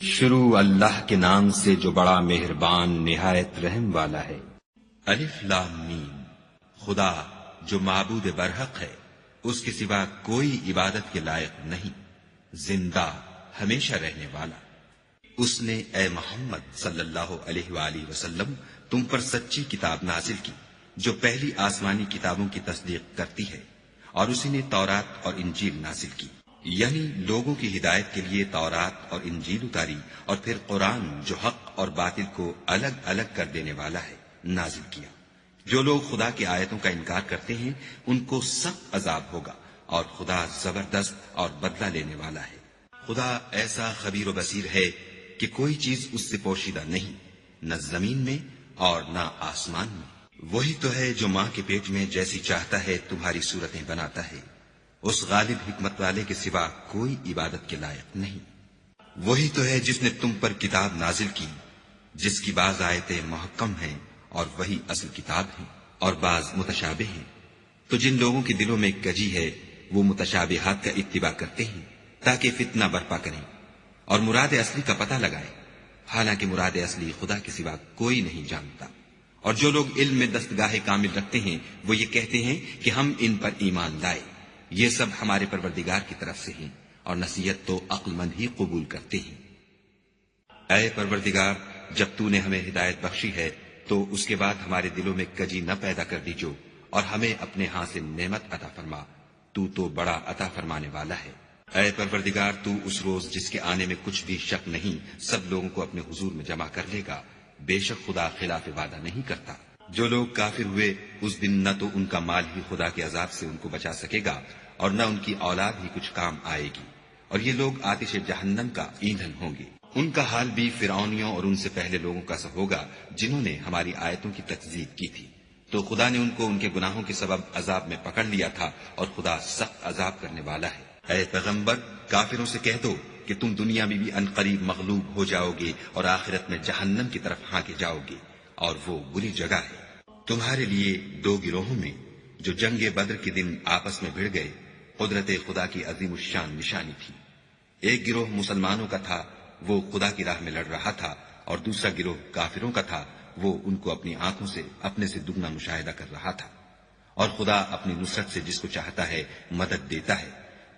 شروع اللہ کے نام سے جو بڑا مہربان نہایت رحم والا ہے۔ الف لام میم، خدا جو معبود برحق ہے، اس کے سوا کوئی عبادت کے لائق نہیں، زندہ ہمیشہ رہنے والا۔ اس نے اے محمد صلی اللہ علیہ وآلہ وسلم تم پر سچی کتاب نازل کی جو پہلی آسمانی کتابوں کی تصدیق کرتی ہے، اور اسی نے تورات اور انجیل نازل کی، یعنی لوگوں کی ہدایت کے لیے تورات اور انجیل اتاری، اور پھر قرآن جو حق اور باطل کو الگ الگ کر دینے والا ہے نازل کیا۔ جو لوگ خدا کی آیتوں کا انکار کرتے ہیں ان کو سخت عذاب ہوگا، اور خدا زبردست اور بدلہ لینے والا ہے۔ خدا ایسا خبیر و بصیر ہے کہ کوئی چیز اس سے پوشیدہ نہیں، نہ زمین میں اور نہ آسمان میں۔ وہی تو ہے جو ماں کے پیٹ میں جیسی چاہتا ہے تمہاری صورتیں بناتا ہے، اس غالب حکمت والے کے سوا کوئی عبادت کے لائق نہیں۔ وہی تو ہے جس نے تم پر کتاب نازل کی جس کی بعض آیتیں محکم ہیں اور وہی اصل کتاب ہیں، اور بعض متشابہ ہیں۔ تو جن لوگوں کے دلوں میں کجی ہے وہ متشابہات کا اتباع کرتے ہیں تاکہ فتنہ برپا کریں اور مراد اصلی کا پتہ لگائیں، حالانکہ مراد اصلی خدا کے سوا کوئی نہیں جانتا۔ اور جو لوگ علم میں دستگاہ کامل رکھتے ہیں وہ یہ کہتے ہیں کہ ہم ان پر ایمان لائے، یہ سب ہمارے پروردگار کی طرف سے ہیں، اور نصیحت تو عقل مند ہی قبول کرتے ہیں۔ اے پروردگار، جب تو نے ہمیں ہدایت بخشی ہے تو اس کے بعد ہمارے دلوں میں کجی نہ پیدا کر دیجو، اور ہمیں اپنے ہاں سے نعمت عطا فرما، تو بڑا عطا فرمانے والا ہے۔ اے پروردگار، تو اس روز جس کے آنے میں کچھ بھی شک نہیں سب لوگوں کو اپنے حضور میں جمع کر لے گا، بے شک خدا خلاف وعدہ نہیں کرتا۔ جو لوگ کافر ہوئے اس دن نہ تو ان کا مال ہی خدا کے عذاب سے ان کو بچا سکے گا اور نہ ان کی اولاد ہی کچھ کام آئے گی، اور یہ لوگ آتش جہنم کا ایندھن ہوں گے۔ ان کا حال بھی فرعونیوں اور ان سے پہلے لوگوں کا سا ہوگا جنہوں نے ہماری آیتوں کی تکذیب کی تھی، تو خدا نے ان کو ان کے گناہوں کے سبب عذاب میں پکڑ لیا تھا، اور خدا سخت عذاب کرنے والا ہے۔ اے پیغمبر، کافروں سے کہہ دو کہ تم دنیا میں بھی عنقریب مغلوب ہو جاؤ گے اور آخرت میں جہنم کی طرف ہانکے جاؤ گے، اور وہ بری جگہ ہے۔ تمہارے لیے دو گروہوں میں جو جنگ بدر کے دن آپس میں بھڑ گئے قدرت خدا کی عظیم الشان نشانی تھی۔ ایک گروہ مسلمانوں کا تھا، وہ خدا کی راہ میں لڑ رہا تھا، اور دوسرا گروہ کافروں کا تھا، وہ ان کو اپنی آنکھوں سے اپنے سے دگنا مشاہدہ کر رہا تھا۔ اور خدا اپنی نصرت سے جس کو چاہتا ہے مدد دیتا ہے۔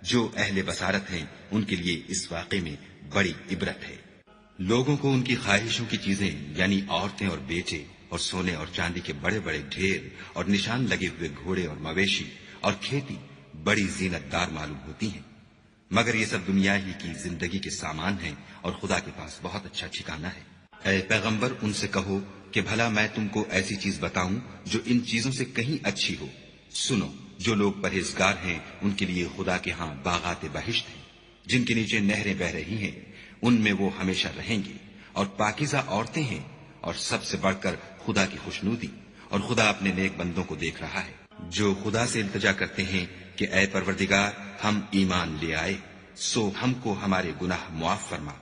جو اہل بصارت ہیں ان کے لیے اس واقعے میں بڑی عبرت ہے۔ لوگوں کو ان کی خواہشوں کی چیزیں یعنی عورتیں اور بیٹے اور سونے اور چاندی کے بڑے بڑے ڈھیر اور نشان لگے ہوئے گھوڑے اور مویشی اور کھیتی بڑی زینت دار معلوم ہوتی ہیں، مگر یہ سب دنیا ہی کی زندگی کے سامان ہیں، اور خدا کے پاس بہت اچھا ٹھکانہ ہے۔ اے پیغمبر، ان سے کہو کہ بھلا میں تم کو ایسی چیز بتاؤں جو ان چیزوں سے کہیں اچھی ہو۔ سنو، جو لوگ پرہیزگار ہیں ان کے لیے خدا کے ہاں باغات بہشت ہیں جن کے نیچے نہریں بہ رہی ہیں، ان میں وہ ہمیشہ رہیں گے، اور پاکیزہ عورتیں ہیں، اور سب سے بڑھ کر خدا کی خوشنودی، اور خدا اپنے نیک بندوں کو دیکھ رہا ہے جو خدا سے التجا کرتے ہیں کہ اے پروردگار، ہم ایمان لے آئے، سو ہم کو ہمارے گناہ معاف فرما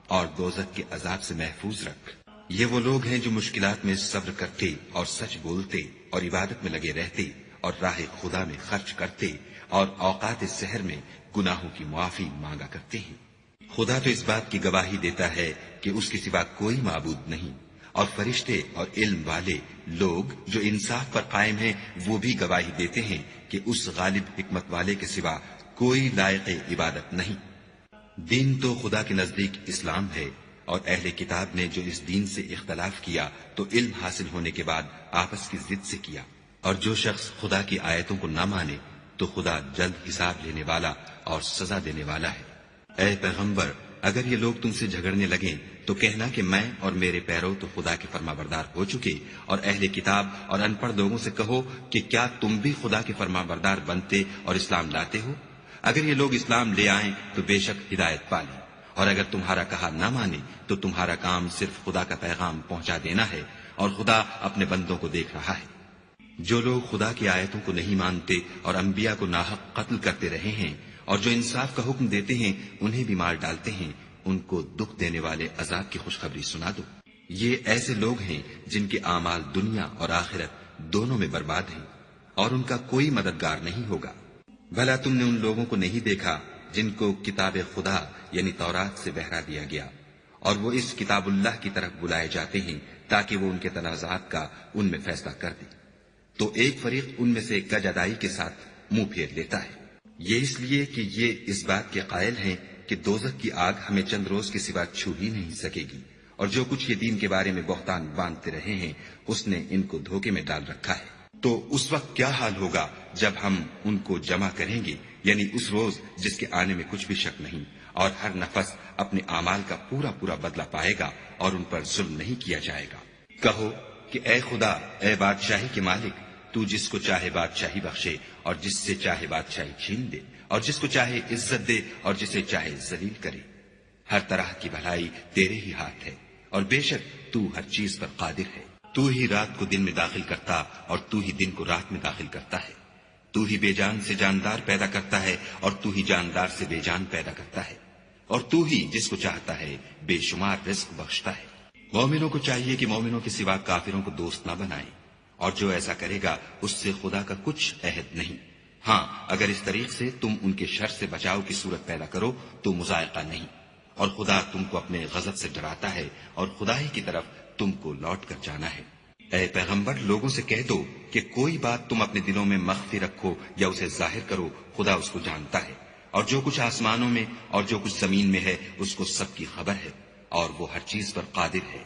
اور دوزخ کے عذاب سے محفوظ رکھ۔ یہ وہ لوگ ہیں جو مشکلات میں صبر کرتے اور سچ بولتے اور عبادت میں لگے رہتے اور راہ خدا میں خرچ کرتے اور اوقات سحر میں گناہوں کی معافی مانگا کرتے ہیں۔ خدا تو اس بات کی گواہی دیتا ہے کہ اس کے سوا کوئی معبود نہیں، اور فرشتے اور علم والے لوگ جو انصاف پر قائم ہیں وہ بھی گواہی دیتے ہیں کہ اس غالب حکمت والے کے سوا کوئی لائق عبادت نہیں۔ دین تو خدا کے نزدیک اسلام ہے، اور اہل کتاب نے جو اس دین سے اختلاف کیا تو علم حاصل ہونے کے بعد آپس کی ضد سے کیا، اور جو شخص خدا کی آیتوں کو نہ مانے تو خدا جلد حساب لینے والا اور سزا دینے والا ہے۔ اے پیغمبر، اگر یہ لوگ تم سے جھگڑنے لگیں تو کہنا کہ میں اور میرے پیرو تو خدا کے فرما بردار ہو چکے، اور اہل کتاب اور ان پڑھ لوگوں سے کہو کہ کیا تم بھی خدا کے فرما بردار بنتے اور اسلام لاتے ہو؟ اگر یہ لوگ اسلام لے آئیں تو بے شک ہدایت پالیں، اور اگر تمہارا کہا نہ مانے تو تمہارا کام صرف خدا کا پیغام پہنچا دینا ہے، اور خدا اپنے بندوں کو دیکھ رہا ہے۔ جو لوگ خدا کی آیتوں کو نہیں مانتے اور انبیاء کو ناحق قتل کرتے رہے ہیں، اور جو انصاف کا حکم دیتے ہیں انہیں بھی مار ڈالتے ہیں، ان کو دکھ دینے والے عذاب کی خوشخبری سنا دو۔ یہ ایسے لوگ ہیں جن کے اعمال دنیا اور آخرت دونوں میں برباد ہیں، اور ان کا کوئی مددگار نہیں ہوگا۔ بھلا تم نے ان لوگوں کو نہیں دیکھا جن کو کتاب خدا یعنی تورات سے بہرا دیا گیا، اور وہ اس کتاب اللہ کی طرف بلائے جاتے ہیں تاکہ وہ ان کے تنازعات کا ان میں فیصلہ کر دے، تو ایک فریق ان میں سے کج ادائی کے ساتھ منہ پھیر لیتا ہے، یہ اس لیے کہ یہ اس بات کے قائل ہیں کہ دوزخ کی آگ ہمیں چند روز کے سوا چھو ہی نہیں سکے گی، اور جو کچھ یہ دین کے بارے میں بہتان باندھتے رہے ہیں اس نے ان کو دھوکے میں ڈال رکھا ہے۔ تو اس وقت کیا حال ہوگا جب ہم ان کو جمع کریں گے، یعنی اس روز جس کے آنے میں کچھ بھی شک نہیں، اور ہر نفس اپنے اعمال کا پورا پورا بدلہ پائے گا اور ان پر ظلم نہیں کیا جائے گا۔ کہو کہ اے خدا، اے بادشاہی کے مالک، تو جس کو چاہے بادشاہی بخشے اور جس سے چاہے بادشاہی چھین دے، اور جس کو چاہے عزت دے اور جسے چاہے ذلیل کرے۔ ہر طرح کی بھلائی تیرے ہی ہاتھ ہے، اور بے شک تو ہر چیز پر قادر ہے۔ تو ہی رات کو دن میں داخل کرتا اور تو ہی دن کو رات میں داخل کرتا ہے۔ تو ہی بے جان سے جاندار پیدا کرتا ہے اور تو ہی جاندار سے بے جان پیدا کرتا ہے، اور تو ہی جس کو چاہتا ہے بے شمار رزق بخشتا ہے۔ مومنوں کو چاہیے کہ مومنوں کے سوا کافروں کو دوست نہ بنائیں، اور جو ایسا کرے گا اس سے خدا کا کچھ عہد نہیں۔ ہاں، اگر اس طریق سے تم ان کے شر سے بچاؤ کی صورت پیدا کرو تو مذائقہ نہیں، اور خدا تم کو اپنے غضب سے ڈراتا ہے اور خدا ہی کی طرف تم کو لوٹ کر جانا ہے۔ اے پیغمبر، لوگوں سے کہہ دو کہ کوئی بات تم اپنے دلوں میں مخفی رکھو یا اسے ظاہر کرو، خدا اس کو جانتا ہے، اور جو کچھ آسمانوں میں اور جو کچھ زمین میں ہے اس کو سب کی خبر ہے، اور وہ ہر چیز پر قادر ہے۔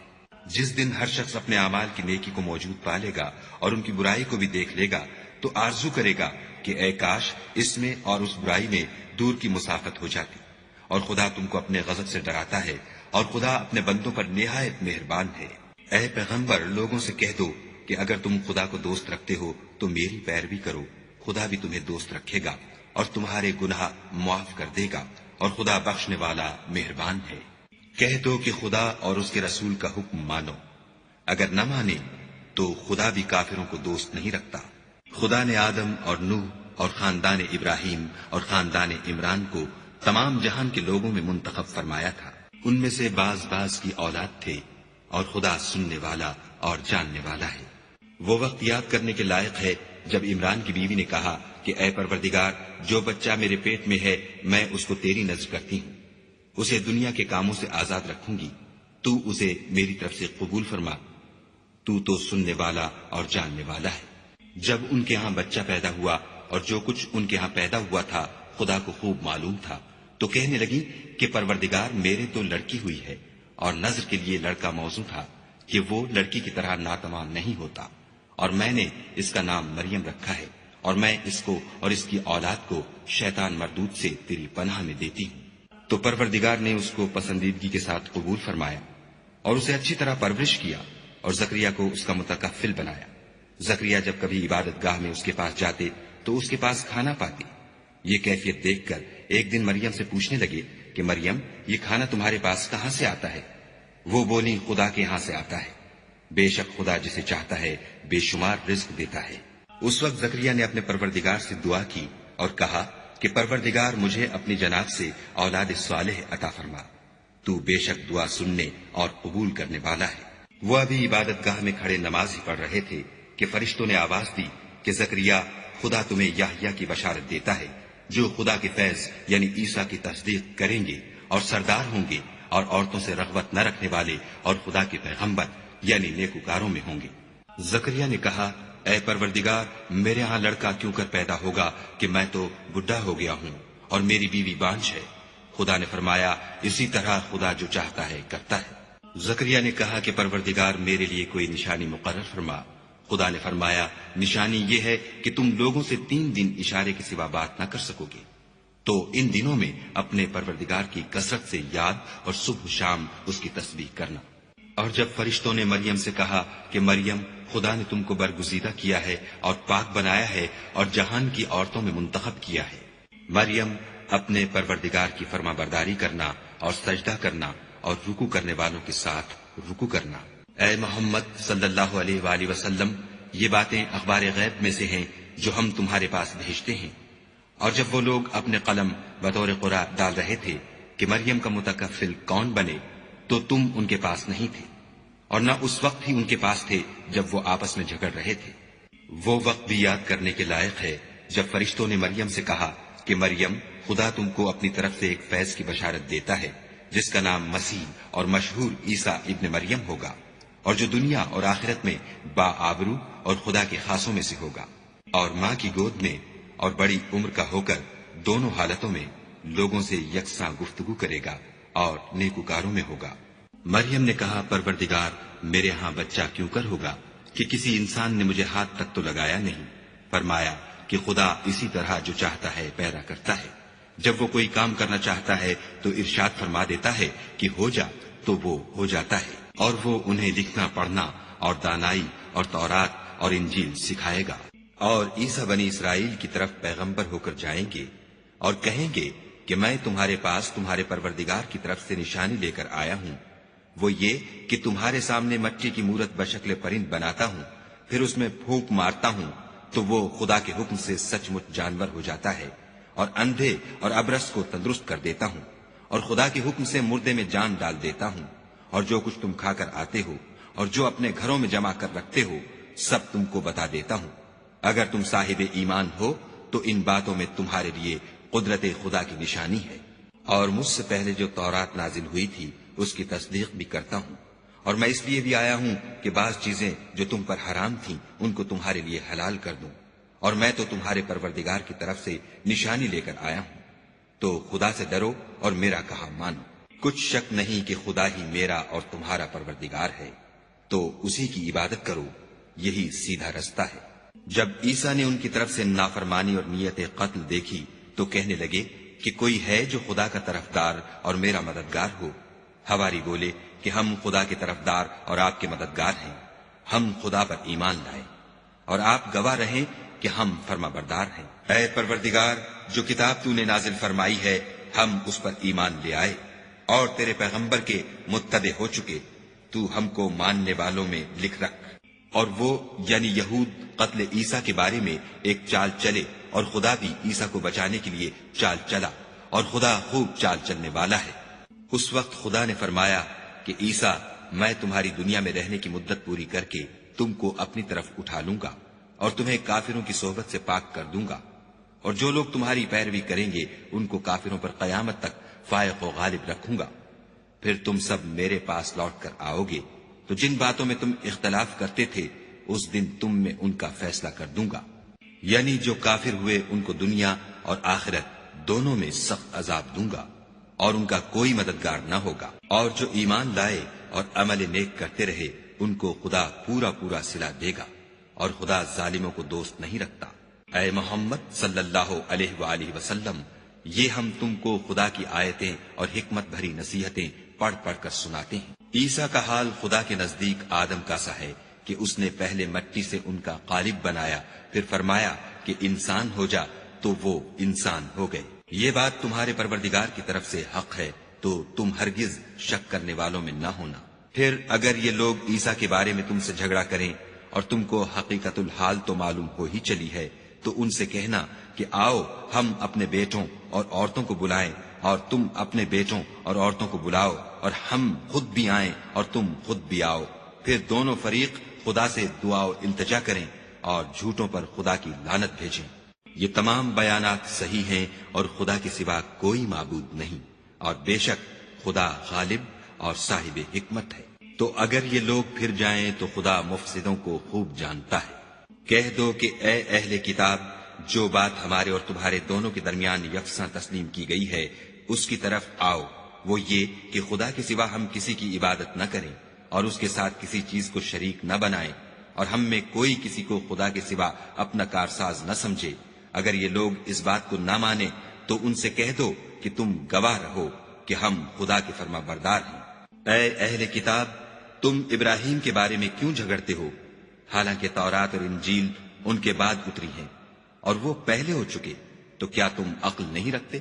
جس دن ہر شخص اپنے اعمال کی نیکی کو موجود پا لے گا اور ان کی برائی کو بھی دیکھ لے گا تو آرزو کرے گا کہ اے کاش اس میں اور اس برائی میں دور کی مسافت ہو جاتی۔ اور خدا تم کو اپنے غضب سے ڈراتا ہے، اور خدا اپنے بندوں پر نہایت مہربان ہے۔ اے پیغمبر، لوگوں سے کہہ دو کہ اگر تم خدا کو دوست رکھتے ہو تو میری پیروی کرو، خدا بھی تمہیں دوست رکھے گا اور تمہارے گناہ معاف کر دے گا، اور خدا بخشنے والا مہربان ہے۔ کہہ دو کہ خدا اور اس کے رسول کا حکم مانو، اگر نہ مانے تو خدا بھی کافروں کو دوست نہیں رکھتا۔ خدا نے آدم اور نوح اور خاندان ابراہیم اور خاندان عمران کو تمام جہان کے لوگوں میں منتخب فرمایا تھا، ان میں سے بعض بعض کی اولاد تھے، اور خدا سننے والا اور جاننے والا ہے۔ وہ وقت یاد کرنے کے لائق ہے جب عمران کی بیوی نے کہا کہ اے پروردگار، جو بچہ میرے پیٹ میں ہے میں اس کو تیری نذر کرتی ہوں، اسے دنیا کے کاموں سے آزاد رکھوں گی، تو اسے میری طرف سے قبول فرما، تو سننے والا اور جاننے والا ہے۔ جب ان کے ہاں بچہ پیدا ہوا اور جو کچھ ان کے ہاں پیدا ہوا تھا خدا کو خوب معلوم تھا، تو کہنے لگی کہ پروردگار، میرے تو لڑکی ہوئی ہے، اور نذر کے لیے لڑکا موزوں تھا کہ وہ لڑکی کی طرح ناتمام نہیں ہوتا، اور میں نے اس کا نام مریم رکھا ہے، اور میں اس کو اور اس کی اولاد کو شیطان مردود سے تیری پناہ میں دیتی ہوں۔ تو پروردگار نے اس کو پسندیدگی کے ساتھ قبول فرمایا اور اسے اچھی طرح پرورش کیا، اور زکریا کو اس کا متکفل بنایا۔ زکریا جب کبھی عبادت گاہ میں اس کے پاس جاتے تو اس کے پاس کھانا پاتے۔ یہ کیفیت دیکھ کر ایک دن مریم سے پوچھنے لگے کہ مریم، یہ کھانا تمہارے پاس کہاں سے آتا ہے؟ وہ بولی، خدا کے ہاں سے آتا ہے، بے شک خدا جسے چاہتا ہے بے شمار رزق دیتا ہے۔ اس وقت زکریا نے اپنے پروردگار سے دعا کی اور کہا کہ پروردگار، مجھے اپنی جناب سے اولاد صالح عطا فرما، تو بے شک دعا سننے اور قبول کرنے والا ہے۔ وہ ابھی عبادت گاہ میں کھڑے نماز ہی پڑھ رہے تھے کہ فرشتوں نے آواز دی کہ زکریا، خدا تمہیں یحییٰ کی بشارت دیتا ہے، جو خدا کے فیض یعنی عیسیٰ کی تصدیق کریں گے اور سردار ہوں گے اور عورتوں سے رغبت نہ رکھنے والے اور خدا کے پیغمبر یعنی نیکوکاروں میں ہوں گے۔ زکریا نے کہا، اے پروردگار، میرے ہاں لڑکا کیوں کر پیدا ہوگا کہ میں تو بڈھا ہو گیا ہوں اور میری بیوی بانجھ ہے۔ خدا نے فرمایا، اسی طرح خدا جو چاہتا ہے کرتا ہے۔ زکریا نے کہا کہ پروردگار، میرے لیے کوئی نشانی مقرر فرما۔ خدا نے فرمایا، نشانی یہ ہے کہ تم لوگوں سے 3 دن اشارے کے سوا بات نہ کر سکو گے، تو ان دنوں میں اپنے پروردگار کی کثرت سے یاد اور صبح شام اس کی تسبیح کرنا۔ اور جب فرشتوں نے مریم سے کہا کہ مریم، خدا نے تم کو برگزیدہ کیا ہے اور پاک بنایا ہے اور جہان کی عورتوں میں منتخب کیا ہے، مریم، اپنے پروردگار کی فرما برداری کرنا اور سجدہ کرنا اور رکوع کرنے والوں کے ساتھ رکوع کرنا۔ اے محمد صلی اللہ علیہ وآلہ وسلم، یہ باتیں اخبار غیب میں سے ہیں جو ہم تمہارے پاس بھیجتے ہیں۔ اور جب وہ لوگ اپنے قلم بطور قرآ ڈال رہے تھے کہ مریم کا متکفل کون بنے، تو تم ان کے پاس نہیں تھے، اور نہ اس وقت ہی ان کے پاس تھے جب وہ آپس میں جھگڑ رہے تھے۔ وہ وقت بھی یاد کرنے کے لائق ہے جب فرشتوں نے مریم سے کہا کہ مریم، خدا تم کو اپنی طرف سے ایک فیض کی بشارت دیتا ہے جس کا نام مسیح اور مشہور عیسیٰ ابن مریم ہوگا، اور جو دنیا اور آخرت میں با آبرو اور خدا کے خاصوں میں سے ہوگا، اور ماں کی گود میں اور بڑی عمر کا ہو کر دونوں حالتوں میں لوگوں سے یکساں گفتگو کرے گا اور نیکوکاروں میں ہوگا۔ مریم نے کہا، پروردگار، میرے ہاں بچہ کیوں کر ہوگا کہ کسی انسان نے مجھے ہاتھ تک تو لگایا نہیں۔ فرمایا کہ خدا اسی طرح جو چاہتا ہے پیدا کرتا ہے، جب وہ کوئی کام کرنا چاہتا ہے تو ارشاد فرما دیتا ہے کہ ہو جا، تو وہ ہو جاتا ہے، اور وہ انہیں لکھنا پڑھنا اور دانائی اور تورات اور انجیل سکھائے گا۔ اور عیسیٰ بنی اسرائیل کی طرف پیغمبر ہو کر جائیں گے اور کہیں گے کہ میں تمہارے پاس تمہارے پروردگار کی طرف سے نشانی لے کر آیا ہوں، وہ یہ کہ تمہارے سامنے مٹی کی مورت بشکل پرند بناتا ہوں، پھر اس میں پھونک مارتا ہوں تو وہ خدا کے حکم سے سچ مچ جانور ہو جاتا ہے، اور اندھے اور ابرص کو تندرست کر دیتا ہوں، اور خدا کے حکم سے مردے میں جان ڈال دیتا ہوں، اور جو کچھ تم کھا کر آتے ہو اور جو اپنے گھروں میں جمع کر رکھتے ہو سب تم کو بتا دیتا ہوں۔ اگر تم صاحب ایمان ہو تو ان باتوں میں تمہارے لیے قدرت خدا کی نشانی ہے، اور مجھ سے پہلے جو تورات نازل ہوئی تھی اس کی تصدیق بھی کرتا ہوں، اور میں اس لیے بھی آیا ہوں کہ بعض چیزیں جو تم پر حرام تھیں ان کو تمہارے لیے حلال کر دوں، اور میں تو تمہارے پروردگار کی طرف سے نشانی لے کر آیا ہوں، تو خدا سے ڈرو اور میرا کہا مانو۔ کچھ شک نہیں کہ خدا ہی میرا اور تمہارا پروردگار ہے، تو اسی کی عبادت کرو، یہی سیدھا رستہ ہے۔ جب عیسیٰ نے ان کی طرف سے نافرمانی اور نیت قتل دیکھی تو کہنے لگے کہ کوئی ہے جو خدا کا طرفدار اور میرا مددگار ہو؟ حواری بولے کہ ہم خدا کے طرفدار اور آپ کے مددگار ہیں، ہم خدا پر ایمان لائے اور آپ گواہ رہیں کہ ہم فرما بردار ہیں۔ اے پروردگار، جو کتاب تو نے نازل فرمائی ہے ہم اس پر ایمان لے آئے اور تیرے پیغمبر کے متبع ہو چکے، تو ہم کو ماننے والوں میں لکھ رکھ۔ اور وہ یعنی یہود قتل عیسیٰ کے بارے میں ایک چال چلے، اور خدا بھی عیسیٰ کو بچانے کے لیے چال چلا، اور خدا خوب چال چلنے والا ہے۔ اس وقت خدا نے فرمایا کہ عیسیٰ، میں تمہاری دنیا میں رہنے کی مدت پوری کر کے تم کو اپنی طرف اٹھا لوں گا اور تمہیں کافروں کی صحبت سے پاک کر دوں گا، اور جو لوگ تمہاری پیروی کریں گے ان کو کافروں پر قیامت تک فائق و غالب رکھوں گا۔ پھر تم سب میرے پاس لوٹ کر آؤ گے تو جن باتوں میں تم اختلاف کرتے تھے اس دن تم میں ان کا فیصلہ کر دوں گا، یعنی جو کافر ہوئے ان کو دنیا اور آخرت دونوں میں سخت عذاب دوں گا، اور ان کا کوئی مددگار نہ ہوگا۔ اور جو ایمان لائے اور عمل نیک کرتے رہے ان کو خدا پورا پورا صلہ دے گا، اور خدا ظالموں کو دوست نہیں رکھتا۔ اے محمد صلی اللہ علیہ وآلہ وسلم، یہ ہم تم کو خدا کی آیتیں اور حکمت بھری نصیحتیں پڑھ پڑھ کر سناتے ہیں۔ عیسیٰ کا حال خدا کے نزدیک آدم کا سا ہے کہ اس نے پہلے مٹی سے ان کا قالب بنایا، پھر فرمایا کہ انسان ہو جا، تو وہ انسان ہو گئے۔ یہ بات تمہارے پروردگار کی طرف سے حق ہے، تو تم ہرگز شک کرنے والوں میں نہ ہونا۔ پھر اگر یہ لوگ عیسیٰ کے بارے میں تم سے جھگڑا کریں اور تم کو حقیقت الحال تو معلوم ہو ہی چلی ہے، تو ان سے کہنا کہ آؤ ہم اپنے بیٹوں اور عورتوں کو بلائیں، اور تم اپنے بیٹوں اور عورتوں کو بلاؤ، اور ہم خود بھی آئیں اور تم خود بھی آؤ، پھر دونوں فریق خدا سے دعا و التجا کریں اور جھوٹوں پر خدا کی لعنت بھیجیں۔ یہ تمام بیانات صحیح ہیں اور خدا کے سوا کوئی معبود نہیں، اور بے شک خدا غالب اور صاحب حکمت ہے۔ تو اگر یہ لوگ پھر جائیں تو خدا مفسدوں کو خوب جانتا ہے۔ کہہ دو کہ اے اہل کتاب، جو بات ہمارے اور تمہارے دونوں کے درمیان یکساں تسلیم کی گئی ہے اس کی طرف آؤ، وہ یہ کہ خدا کے سوا ہم کسی کی عبادت نہ کریں اور اس کے ساتھ کسی چیز کو شریک نہ بنائیں، اور ہم میں کوئی کسی کو خدا کے سوا اپنا کارساز نہ سمجھے۔ اگر یہ لوگ اس بات کو نہ مانے تو ان سے کہہ دو کہ تم گواہ رہو کہ ہم خدا کے فرما بردار ہیں۔ اے اہل کتاب، تم ابراہیم کے بارے میں کیوں جھگڑتے ہو، حالانکہ تورات اور انجیل ان کے بعد اتری ہیں اور وہ پہلے ہو چکے، تو کیا تم عقل نہیں رکھتے؟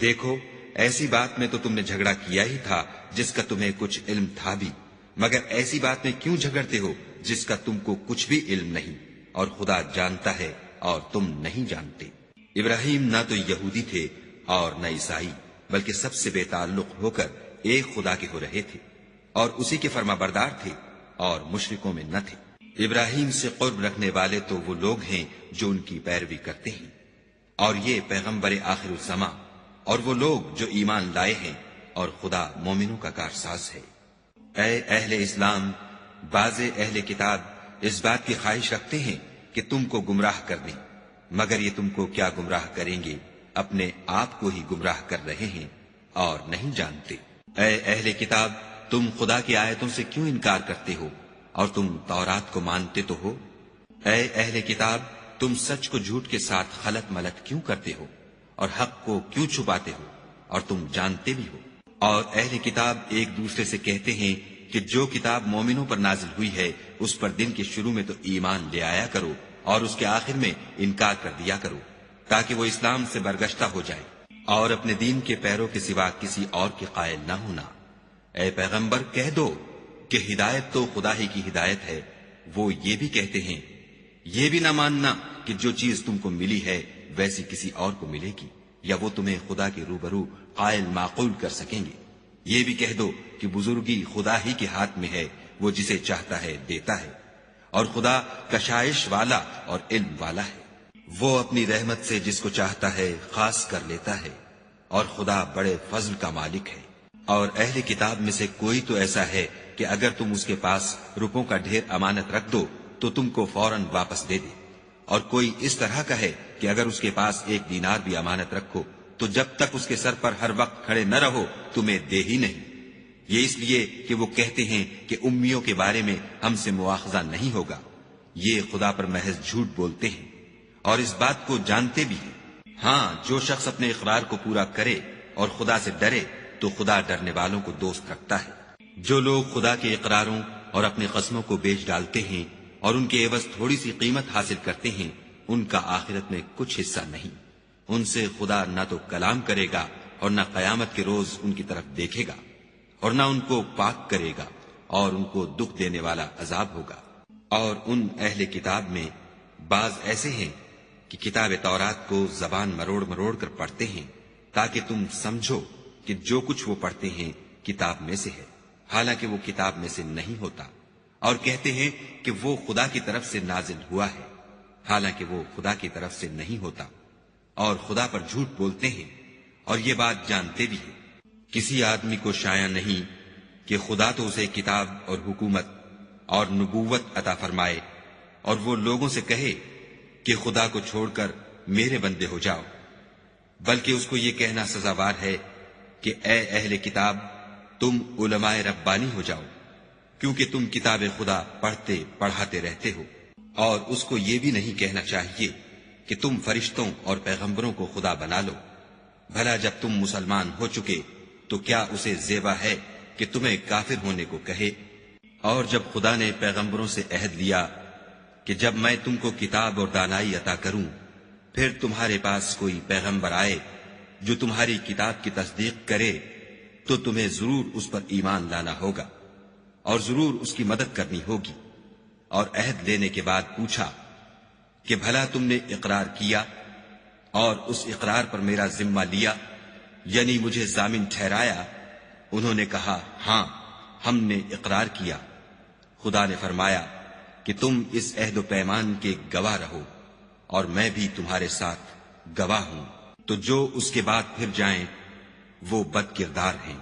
دیکھو، ایسی بات میں تو تم نے جھگڑا کیا ہی تھا جس کا تمہیں کچھ علم تھا بھی، مگر ایسی بات میں کیوں جھگڑتے ہو جس کا تم کو کچھ بھی علم نہیں، اور خدا جانتا ہے اور تم نہیں جانتے۔ ابراہیم نہ تو یہودی تھے اور نہ عیسائی، بلکہ سب سے بے تعلق ہو کر ایک خدا کے ہو رہے تھے اور اسی کے فرما بردار تھے اور مشرکوں میں نہ تھے۔ ابراہیم سے قرب رکھنے والے تو وہ لوگ ہیں جو ان کی پیروی کرتے ہیں، اور یہ پیغمبر آخر الزماں اور وہ لوگ جو ایمان لائے ہیں اور خدا مومنوں کا کارساز ہے۔ اے اہل اسلام، بعض اہل کتاب اس بات کی خواہش رکھتے ہیں کہ تم کو گمراہ کر دیں، مگر یہ تم کو کیا گمراہ کریں گے، اپنے آپ کو ہی گمراہ کر رہے ہیں اور نہیں جانتے۔ اے اہل کتاب، تم خدا کی آیتوں سے کیوں انکار کرتے ہو اور تم تورات کو مانتے تو ہو؟ اے اہل کتاب، تم سچ کو جھوٹ کے ساتھ خلط ملط کیوں کرتے ہو اور حق کو کیوں چھپاتے ہو اور تم جانتے بھی ہو؟ اور اہل کتاب ایک دوسرے سے کہتے ہیں کہ جو کتاب مومنوں پر نازل ہوئی ہے اس پر دن کے شروع میں تو ایمان لے آیا کرو اور اس کے آخر میں انکار کر دیا کرو، تاکہ وہ اسلام سے برگشتہ ہو جائے اور اپنے دین کے پیروں کے سوا کسی اور کے قائل نہ ہونا۔ اے پیغمبر، کہہ دو کہ ہدایت تو خدا ہی کی ہدایت ہے۔ وہ یہ بھی کہتے ہیں یہ بھی نہ ماننا کہ جو چیز تم کو ملی ہے ویسی کسی اور کو ملے گی یا وہ تمہیں خدا کے روبرو قائل معقول کر سکیں گے۔ یہ بھی کہہ دو کہ بزرگی خدا ہی کے ہاتھ میں ہے، وہ جسے چاہتا ہے دیتا ہے، اور خدا کشائش والا اور علم والا ہے۔ وہ اپنی رحمت سے جس کو چاہتا ہے خاص کر لیتا ہے، اور خدا بڑے فضل کا مالک ہے۔ اور اہل کتاب میں سے کوئی تو ایسا ہے کہ اگر تم اس کے پاس روپوں کا ڈھیر امانت رکھ دو تو تم کو فوراً واپس دے دے، اور کوئی اس طرح کا ہے کہ اگر اس کے پاس 1 دینار بھی امانت رکھو تو جب تک اس کے سر پر ہر وقت کھڑے نہ رہو تمہیں دے ہی نہیں۔ یہ اس لیے کہ وہ کہتے ہیں کہ امیوں کے بارے میں ہم سے مواخذہ نہیں ہوگا۔ یہ خدا پر محض جھوٹ بولتے ہیں اور اس بات کو جانتے بھی ہیں۔ ہاں، جو شخص اپنے اقرار کو پورا کرے اور خدا سے ڈرے تو خدا ڈرنے والوں کو دوست رکھتا ہے۔ جو لوگ خدا کے اقراروں اور اپنے قسموں کو بیچ ڈالتے ہیں اور ان کے عوض تھوڑی سی قیمت حاصل کرتے ہیں، ان کا آخرت میں کچھ حصہ نہیں۔ ان سے خدا نہ تو کلام کرے گا اور نہ قیامت کے روز ان کی طرف دیکھے گا، اور نہ ان کو پاک کرے گا، اور ان کو دکھ دینے والا عذاب ہوگا۔ اور ان اہل کتاب میں بعض ایسے ہیں کہ کتاب تورات کو زبان مروڑ مروڑ کر پڑھتے ہیں تاکہ تم سمجھو کہ جو کچھ وہ پڑھتے ہیں کتاب میں سے ہے، حالانکہ وہ کتاب میں سے نہیں ہوتا، اور کہتے ہیں کہ وہ خدا کی طرف سے نازل ہوا ہے، حالانکہ وہ خدا کی طرف سے نہیں ہوتا، اور خدا پر جھوٹ بولتے ہیں اور یہ بات جانتے بھی ہیں۔ کسی آدمی کو شایع نہیں کہ خدا تو اسے کتاب اور حکومت اور نبوت عطا فرمائے اور وہ لوگوں سے کہے کہ خدا کو چھوڑ کر میرے بندے ہو جاؤ، بلکہ اس کو یہ کہنا سزاوار ہے کہ اے اہل کتاب، تم علماء ربانی ہو جاؤ، کیونکہ تم کتاب خدا پڑھتے پڑھاتے رہتے ہو۔ اور اس کو یہ بھی نہیں کہنا چاہیے کہ تم فرشتوں اور پیغمبروں کو خدا بنا لو۔ بھلا جب تم مسلمان ہو چکے تو کیا اسے زیبا ہے کہ تمہیں کافر ہونے کو کہے؟ اور جب خدا نے پیغمبروں سے عہد لیا کہ جب میں تم کو کتاب اور دانائی عطا کروں، پھر تمہارے پاس کوئی پیغمبر آئے جو تمہاری کتاب کی تصدیق کرے تو تمہیں ضرور اس پر ایمان لانا ہوگا اور ضرور اس کی مدد کرنی ہوگی۔ اور عہد لینے کے بعد پوچھا کہ بھلا تم نے اقرار کیا اور اس اقرار پر میرا ذمہ لیا، یعنی مجھے ضامن ٹھہرایا؟ انہوں نے کہا ہاں، ہم نے اقرار کیا۔ خدا نے فرمایا کہ تم اس عہد و پیمان کے گواہ رہو اور میں بھی تمہارے ساتھ گواہ ہوں۔ تو جو اس کے بعد پھر جائیں وہ بد کردار ہیں۔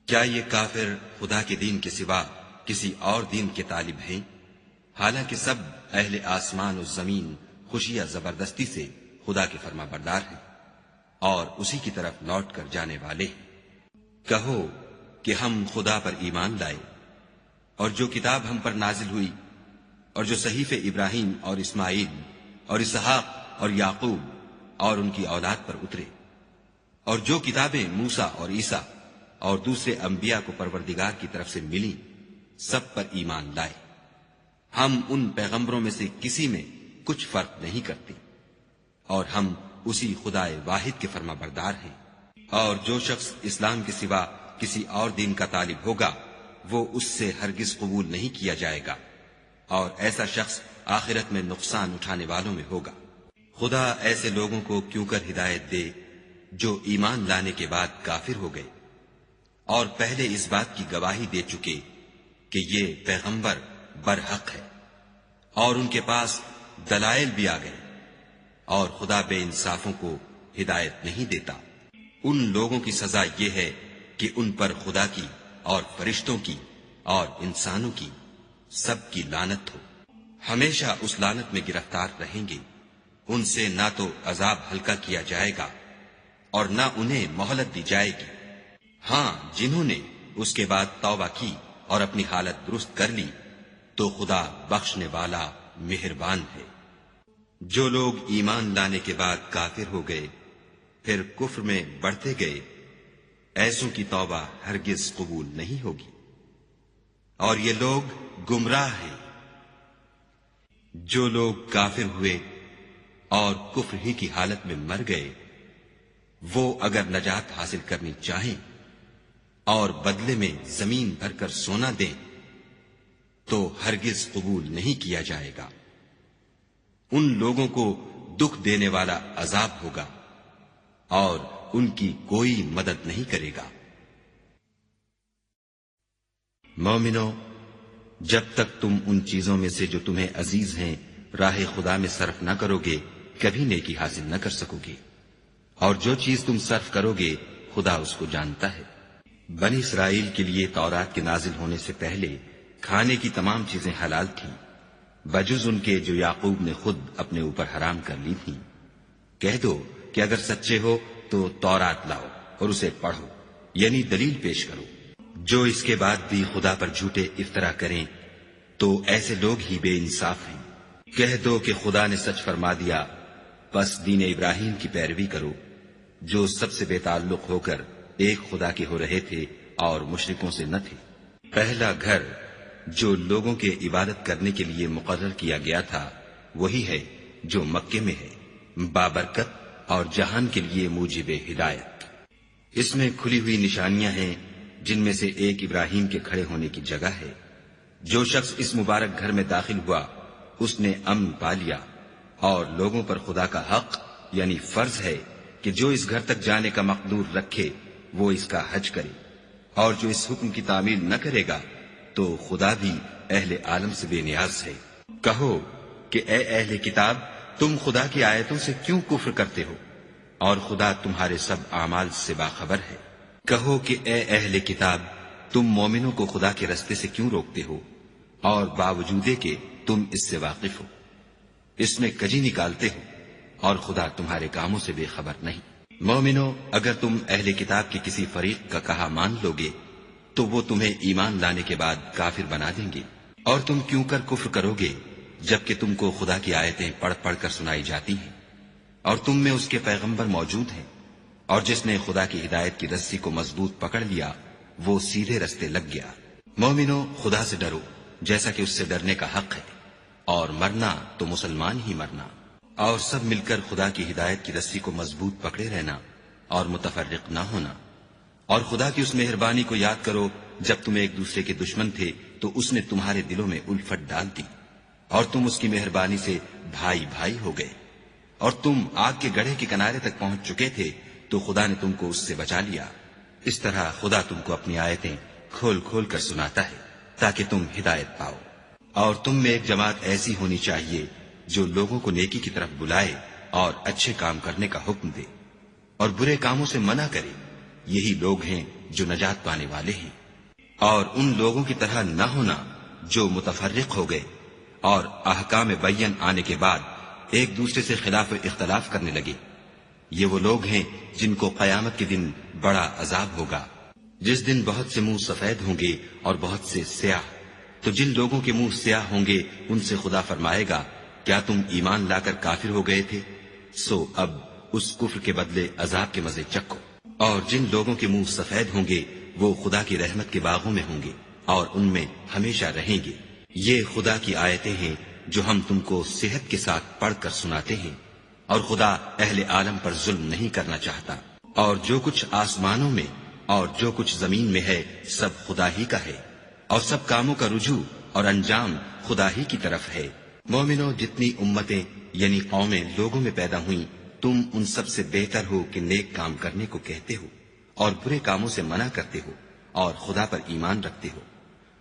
کیا یہ کافر خدا کے دین کے سوا کسی اور دین کے طالب ہیں؟ حالانکہ سب اہل آسمان و زمین خوشی یا زبردستی سے خدا کے فرما بردار ہیں اور اسی کی طرف لوٹ کر جانے والے ہیں۔ کہو کہ ہم خدا پر ایمان لائے اور جو کتاب ہم پر نازل ہوئی اور جو صحیفے ابراہیم اور اسماعیل اور اسحاق اور یعقوب اور ان کی اولاد پر اترے، اور جو کتابیں موسیٰ اور عیسیٰ اور دوسرے انبیاء کو پروردگار کی طرف سے ملی، سب پر ایمان لائے۔ ہم ان پیغمبروں میں سے کسی میں کچھ فرق نہیں کرتے، اور ہم اسی خدا واحد کے فرما بردار ہیں۔ اور جو شخص اسلام کے سوا کسی اور دین کا طالب ہوگا وہ اس سے ہرگز قبول نہیں کیا جائے گا، اور ایسا شخص آخرت میں نقصان اٹھانے والوں میں ہوگا۔ خدا ایسے لوگوں کو کیوں کر ہدایت دے جو ایمان لانے کے بعد کافر ہو گئے اور پہلے اس بات کی گواہی دے چکے کہ یہ پیغمبر برحق ہے، اور ان کے پاس دلائل بھی آ گئے، اور خدا بے انصافوں کو ہدایت نہیں دیتا۔ ان لوگوں کی سزا یہ ہے کہ ان پر خدا کی اور فرشتوں کی اور انسانوں کی سب کی لعنت ہو، ہمیشہ اس لعنت میں گرفتار رہیں گے۔ ان سے نہ تو عذاب ہلکا کیا جائے گا اور نہ انہیں مہلت دی جائے گی۔ ہاں، جنہوں نے اس کے بعد توبہ کی اور اپنی حالت درست کر لی تو خدا بخشنے والا مہربان ہے۔ جو لوگ ایمان لانے کے بعد کافر ہو گئے پھر کفر میں بڑھتے گئے، ایسوں کی توبہ ہرگز قبول نہیں ہوگی، اور یہ لوگ گمراہ ہیں۔ جو لوگ کافر ہوئے اور کفر ہی کی حالت میں مر گئے، وہ اگر نجات حاصل کرنی چاہیں اور بدلے میں زمین بھر کر سونا دیں تو ہرگز قبول نہیں کیا جائے گا۔ ان لوگوں کو دکھ دینے والا عذاب ہوگا اور ان کی کوئی مدد نہیں کرے گا۔ مومنو، جب تک تم ان چیزوں میں سے جو تمہیں عزیز ہیں راہ خدا میں صرف نہ کرو گے کبھی نیکی حاصل نہ کر سکو گے، اور جو چیز تم صرف کرو گے خدا اس کو جانتا ہے۔ بنی اسرائیل کے لیے تورات کے نازل ہونے سے پہلے کھانے کی تمام چیزیں حلال تھیں بجز ان کے جو یعقوب نے خود اپنے اوپر حرام کر لی تھیں۔ کہہ دو کہ اگر سچے ہو تو تورات لاؤ اور اسے پڑھو، یعنی دلیل پیش کرو۔ جو اس کے بعد بھی خدا پر جھوٹے افطرا کریں تو ایسے لوگ ہی بے انصاف ہیں۔ کہہ دو کہ خدا نے سچ فرما دیا، پس دین ابراہیم کی پیروی کرو، جو سب سے بے تعلق ہو کر ایک خدا کے ہو رہے تھے اور مشرکوں سے نہ تھے۔ پہلا گھر جو لوگوں کے عبادت کرنے کے لیے مقرر کیا گیا تھا وہی ہے جو مکے میں ہے، بابرکت اور جہان کے لیے موجب ہدایت۔ اس میں کھلی ہوئی نشانیاں ہیں جن میں سے ایک ابراہیم کے کھڑے ہونے کی جگہ ہے۔ جو شخص اس مبارک گھر میں داخل ہوا اس نے امن پا لیا، اور لوگوں پر خدا کا حق یعنی فرض ہے کہ جو اس گھر تک جانے کا مقدور رکھے وہ اس کا حج کرے، اور جو اس حکم کی تعمیل نہ کرے گا تو خدا بھی اہل عالم سے بے نیاز ہے۔ کہو کہ اے اہل کتاب، تم خدا کی آیتوں سے کیوں کفر کرتے ہو اور خدا تمہارے سب اعمال سے باخبر ہے۔ کہو کہ اے اہل کتاب، تم مومنوں کو خدا کے رستے سے کیوں روکتے ہو اور باوجود کہ تم اس سے واقف ہو، اس میں کجی نکالتے ہو اور خدا تمہارے کاموں سے بے خبر نہیں۔ مومنو، اگر تم اہل کتاب کے کسی فریق کا کہا مان لو گے تو وہ تمہیں ایمان لانے کے بعد کافر بنا دیں گے، اور تم کیوں کر کفر کرو گے جبکہ تم کو خدا کی آیتیں پڑھ پڑھ کر سنائی جاتی ہیں اور تم میں اس کے پیغمبر موجود ہیں، اور جس نے خدا کی ہدایت کی رسی کو مضبوط پکڑ لیا وہ سیدھے رستے لگ گیا۔ مومنو، خدا سے ڈرو جیسا کہ اس سے ڈرنے کا حق ہے، اور مرنا تو مسلمان ہی مرنا، اور سب مل کر خدا کی ہدایت کی رسی کو مضبوط پکڑے رہنا اور متفرق نہ ہونا۔ اور خدا کی اس مہربانی کو یاد کرو جب تم ایک دوسرے کے دشمن تھے تو اس نے تمہارے دلوں میں الفت ڈال دی، اور تم اس کی مہربانی سے بھائی بھائی ہو گئے، اور تم آگ کے گڑھے کے کنارے تک پہنچ چکے تھے تو خدا نے تم کو اس سے بچا لیا۔ اس طرح خدا تم کو اپنی آیتیں کھول کھول کر سناتا ہے تاکہ تم ہدایت پاؤ۔ اور تم میں ایک جماعت ایسی ہونی چاہیے جو لوگوں کو نیکی کی طرف بلائے اور اچھے کام کرنے کا حکم دے اور برے کاموں سے منع کرے، یہی لوگ ہیں جو نجات پانے والے ہیں۔ اور ان لوگوں کی طرح نہ ہونا جو متفرق ہو گئے اور احکام بین آنے کے بعد ایک دوسرے سے خلاف اختلاف کرنے لگے، یہ وہ لوگ ہیں جن کو قیامت کے دن بڑا عذاب ہوگا، جس دن بہت سے منہ سفید ہوں گے اور بہت سے سیاہ۔ تو جن لوگوں کے منہ سیاہ ہوں گے ان سے خدا فرمائے گا، کیا تم ایمان لا کر کافر ہو گئے تھے؟ سو اب اس کفر کے بدلے عذاب کے مزے چکھو۔ اور جن لوگوں کے منہ سفید ہوں گے وہ خدا کی رحمت کے باغوں میں ہوں گے اور ان میں ہمیشہ رہیں گے۔ یہ خدا کی آیتیں ہیں جو ہم تم کو صحت کے ساتھ پڑھ کر سناتے ہیں، اور خدا اہل عالم پر ظلم نہیں کرنا چاہتا۔ اور جو کچھ آسمانوں میں اور جو کچھ زمین میں ہے سب خدا ہی کا ہے، اور سب کاموں کا رجوع اور انجام خدا ہی کی طرف ہے۔ مومنو، جتنی امتیں یعنی قومیں لوگوں میں پیدا ہوئیں، تم ان سب سے بہتر ہو کہ نیک کام کرنے کو کہتے ہو اور برے کاموں سے منع کرتے ہو اور خدا پر ایمان رکھتے ہو۔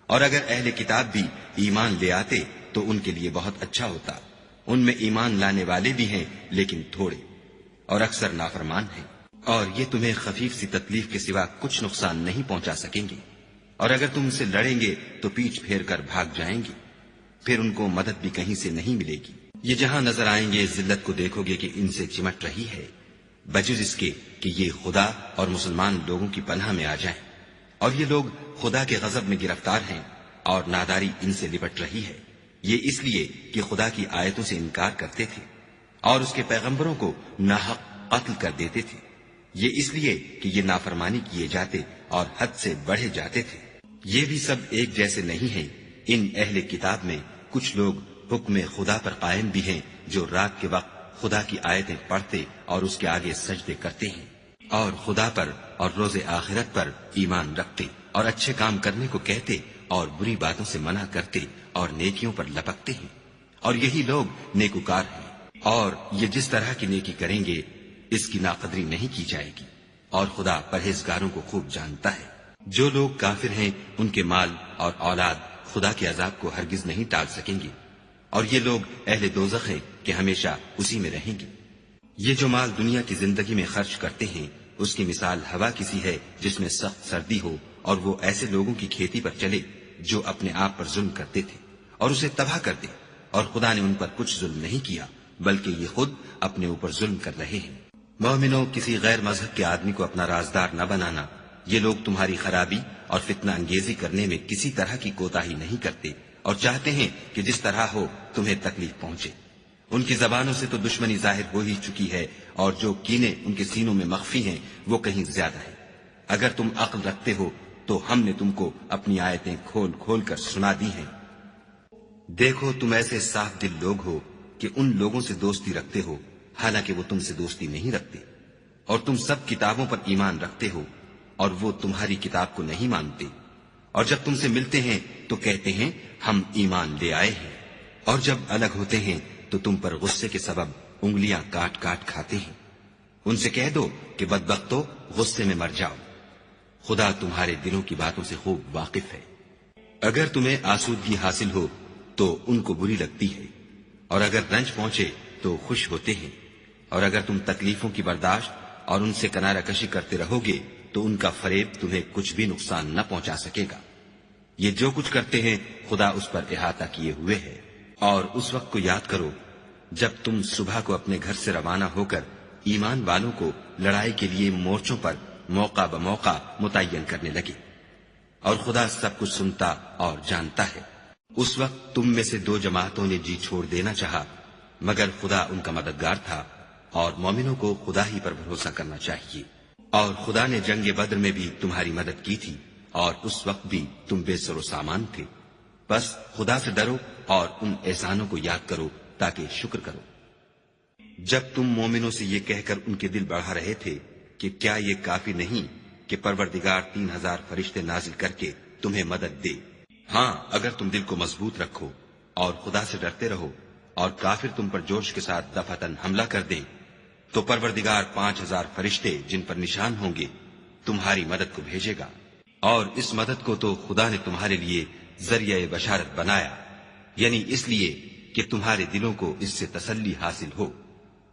اور اگر اہل کتاب بھی ایمان لے آتے تو ان کے لیے بہت اچھا ہوتا، ان میں ایمان لانے والے بھی ہیں لیکن تھوڑے، اور اکثر نافرمان ہیں۔ اور یہ تمہیں خفیف سی تکلیف کے سوا کچھ نقصان نہیں پہنچا سکیں گے، اور اگر تم ان سے لڑیں گے تو پیچھ پھیر کر بھاگ جائیں گے، پھر ان کو مدد بھی کہیں سے نہیں ملے گی۔ یہ جہاں نظر آئیں گے ذلت کو دیکھو گے کہ ان سے چمٹ رہی ہے، بجز اس کے کہ یہ خدا اور مسلمان لوگوں کی پناہ میں آ جائیں، اور یہ لوگ خدا کے غضب میں گرفتار ہیں اور ناداری ان سے لپٹ رہی ہے۔ یہ اس لیے کہ خدا کی آیتوں سے انکار کرتے تھے اور اس کے پیغمبروں کو ناحق قتل کر دیتے تھے، یہ اس لیے کہ یہ نافرمانی کیے جاتے اور حد سے بڑھے جاتے تھے۔ یہ بھی سب ایک جیسے نہیں ہیں، ان اہل کتاب میں کچھ لوگ حکم خدا پر قائم بھی ہیں، جو رات کے وقت خدا کی آیتیں پڑھتے اور اس کے آگے سجدے کرتے ہیں، اور خدا پر اور روز آخرت پر ایمان رکھتے اور اچھے کام کرنے کو کہتے اور بری باتوں سے منع کرتے اور نیکیوں پر لپکتے ہیں، اور یہی لوگ نیکوکار ہیں۔ اور یہ جس طرح کی نیکی کریں گے اس کی ناقدری نہیں کی جائے گی، اور خدا پرہیزگاروں کو خوب جانتا ہے۔ جو لوگ کافر ہیں ان کے مال اور اولاد خدا کے عذاب کو ہرگز نہیں ٹال سکیں گے، اور یہ لوگ اہل دوزخ ہیں کہ ہمیشہ اسی میں رہیں گے۔ یہ جو مال دنیا کی زندگی میں خرچ کرتے ہیں اس کی مثال ہوا کسی ہے جس میں سخت سردی ہو، اور وہ ایسے لوگوں کی کھیتی پر چلے جو اپنے آپ پر ظلم کرتے تھے اور اسے تباہ کر دے، اور خدا نے ان پر کچھ ظلم نہیں کیا بلکہ یہ خود اپنے اوپر ظلم کر رہے ہیں۔ مومنوں، کسی غیر مذہب کے آدمی کو اپنا رازدار نہ بنانا، یہ لوگ تمہاری خرابی اور فتنہ انگیزی کرنے میں کسی طرح کی کوتاہی نہیں کرتے اور چاہتے ہیں کہ جس طرح ہو تمہیں تکلیف پہنچے۔ ان کی زبانوں سے تو دشمنی ظاہر ہو ہی چکی ہے، اور جو کینے ان کے سینوں میں مخفی ہیں وہ کہیں زیادہ ہے۔ اگر تم عقل رکھتے ہو تو ہم نے تم کو اپنی آیتیں کھول کھول کر سنا دی ہیں۔ دیکھو تم ایسے صاف دل لوگ ہو کہ ان لوگوں سے دوستی رکھتے ہو حالانکہ وہ تم سے دوستی نہیں رکھتے، اور تم سب کتابوں پر ایمان رکھتے ہو اور وہ تمہاری کتاب کو نہیں مانتے، اور جب تم سے ملتے ہیں تو کہتے ہیں ہم ایمان لے آئے ہیں، اور جب الگ ہوتے ہیں تو تم پر غصے کے سبب انگلیاں کاٹ کاٹ کھاتے ہیں۔ ان سے کہہ دو کہ بدبختو غصے میں مر جاؤ، خدا تمہارے دلوں کی باتوں سے خوب واقف ہے۔ اگر تمہیں آسودگی حاصل ہو تو ان کو بری لگتی ہے، اور اگر رنج پہنچے تو خوش ہوتے ہیں، اور اگر تم تکلیفوں کی برداشت اور ان سے کنارہ کشی کرتے رہو گے تو ان کا فریب تمہیں کچھ بھی نقصان نہ پہنچا سکے گا۔ یہ جو کچھ کرتے ہیں خدا اس پر احاطہ کیے ہوئے ہے۔ اور اس وقت کو یاد کرو جب تم صبح کو اپنے گھر سے روانہ ہو کر ایمان والوں کو لڑائی کے لیے مورچوں پر موقع بموقع متعین کرنے لگے، اور خدا سب کچھ سنتا اور جانتا ہے۔ اس وقت تم میں سے 2 جماعتوں نے جی چھوڑ دینا چاہا، مگر خدا ان کا مددگار تھا، اور مومنوں کو خدا ہی پر بھروسہ کرنا چاہیے۔ اور خدا نے جنگ بدر میں بھی تمہاری مدد کی تھی، اور اس وقت بھی تم بے سر و سامان تھے۔ بس خدا سے ڈرو اور ان احسانوں کو یاد کرو تاکہ شکر کرو۔ جب تم مومنوں سے یہ کہہ کر ان کے دل بڑھا رہے تھے کہ کیا یہ کافی نہیں کہ پروردگار 3000 فرشتے نازل کر کے تمہیں مدد دے؟ ہاں، اگر تم دل کو مضبوط رکھو اور خدا سے ڈرتے رہو اور کافر تم پر جوش کے ساتھ دفعتاً حملہ کر دیں تو پروردگار 5000 فرشتے جن پر نشان ہوں گے تمہاری مدد کو بھیجے گا، اور اس مدد کو تو خدا نے تمہارے لیے ذریعہ بشارت بنایا، یعنی اس لیے کہ تمہارے دلوں کو اس سے تسلی حاصل ہو،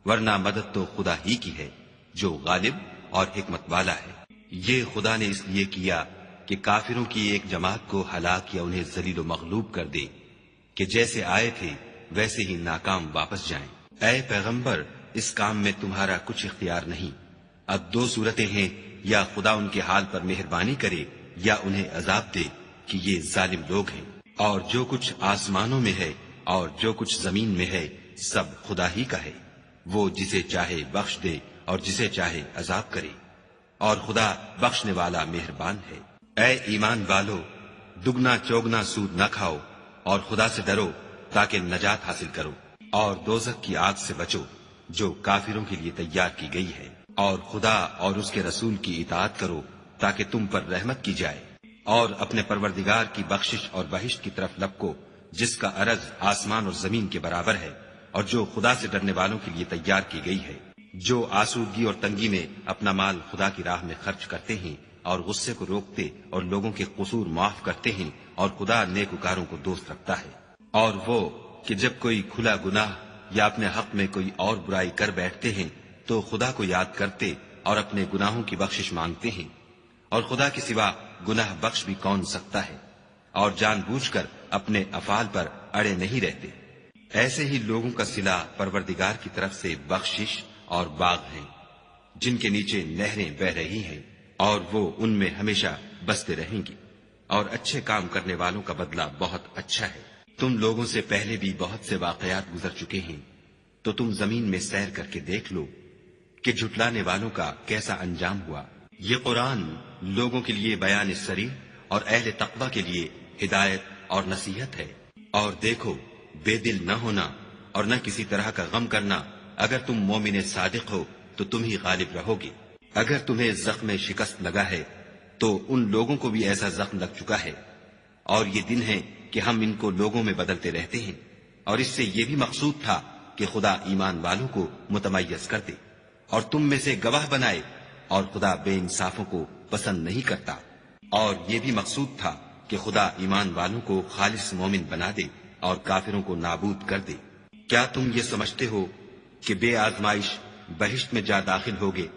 ورنہ مدد تو خدا ہی کی ہے جو غالب اور حکمت والا ہے۔ یہ خدا نے اس لیے کیا کہ کافروں کی ایک جماعت کو ہلاک یا انہیں ذلیل و مغلوب کر دے کہ جیسے آئے تھے ویسے ہی ناکام واپس جائیں۔ اے پیغمبر، اس کام میں تمہارا کچھ اختیار نہیں۔ اب 2 صورتیں ہیں، یا خدا ان کے حال پر مہربانی کرے یا انہیں عذاب دے کہ یہ ظالم لوگ ہیں۔ اور جو کچھ آسمانوں میں ہے اور جو کچھ زمین میں ہے سب خدا ہی کا ہے، وہ جسے چاہے بخش دے اور جسے چاہے عذاب کرے، اور خدا بخشنے والا مہربان ہے۔ اے ایمان والو، دگنا چوگنا سود نہ کھاؤ اور خدا سے ڈرو تاکہ نجات حاصل کرو، اور دوزخ کی آگ سے بچو جو کافروں کے لیے تیار کی گئی ہے، اور خدا اور اس کے رسول کی اطاعت کرو تاکہ تم پر رحمت کی جائے، اور اپنے پروردگار کی بخشش اور بہشت کی طرف لپکو جس کا عرض آسمان اور زمین کے برابر ہے، اور جو خدا سے ڈرنے والوں کے لیے تیار کی گئی ہے۔ جو آسودگی اور تنگی میں اپنا مال خدا کی راہ میں خرچ کرتے ہیں اور غصے کو روکتے اور لوگوں کے قصور معاف کرتے ہیں، اور خدا نیکوکاروں کو دوست رکھتا ہے۔ اور وہ کہ جب کوئی کھلا گناہ یا اپنے حق میں کوئی اور برائی کر بیٹھتے ہیں تو خدا کو یاد کرتے اور اپنے گناہوں کی بخشش مانگتے ہیں، اور خدا کے سوا گناہ بخش بھی کون سکتا ہے، اور جان بوجھ کر اپنے افعال پر اڑے نہیں رہتے۔ ایسے ہی لوگوں کا صلہ پروردگار کی طرف سے بخشش اور باغ ہیں، جن کے نیچے نہریں بہ رہی ہیں، اور وہ ان میں ہمیشہ بستے رہیں گی، اور اچھے کام کرنے والوں کا بدلہ بہت اچھا ہے۔ تم لوگوں سے پہلے بھی بہت سے واقعات گزر چکے ہیں، تو تم زمین میں سیر کر کے دیکھ لو کہ جھٹلانے والوں کا کیسا انجام ہوا۔ یہ قرآن لوگوں کے لیے بیان صریح اور اہل تقوی کے لیے ہدایت اور نصیحت ہے۔ اور دیکھو، بے دل نہ ہونا اور نہ کسی طرح کا غم کرنا، اگر تم مومن صادق ہو تو تم ہی غالب رہو گے۔ اگر تمہیں زخم شکست لگا ہے تو ان لوگوں کو بھی ایسا زخم لگ چکا ہے، اور یہ دن ہے کہ ہم ان کو لوگوں میں بدلتے رہتے ہیں، اور اس سے یہ بھی مقصود تھا کہ خدا ایمان والوں کو متمیز کر دے اور تم میں سے گواہ بنائے، اور خدا بے انصافوں کو پسند نہیں کرتا۔ اور یہ بھی مقصود تھا کہ خدا ایمان والوں کو خالص مومن بنا دے اور کافروں کو نابود کر دے۔ کیا تم یہ سمجھتے ہو کہ بے آزمائش بہشت میں جا داخل ہوگے،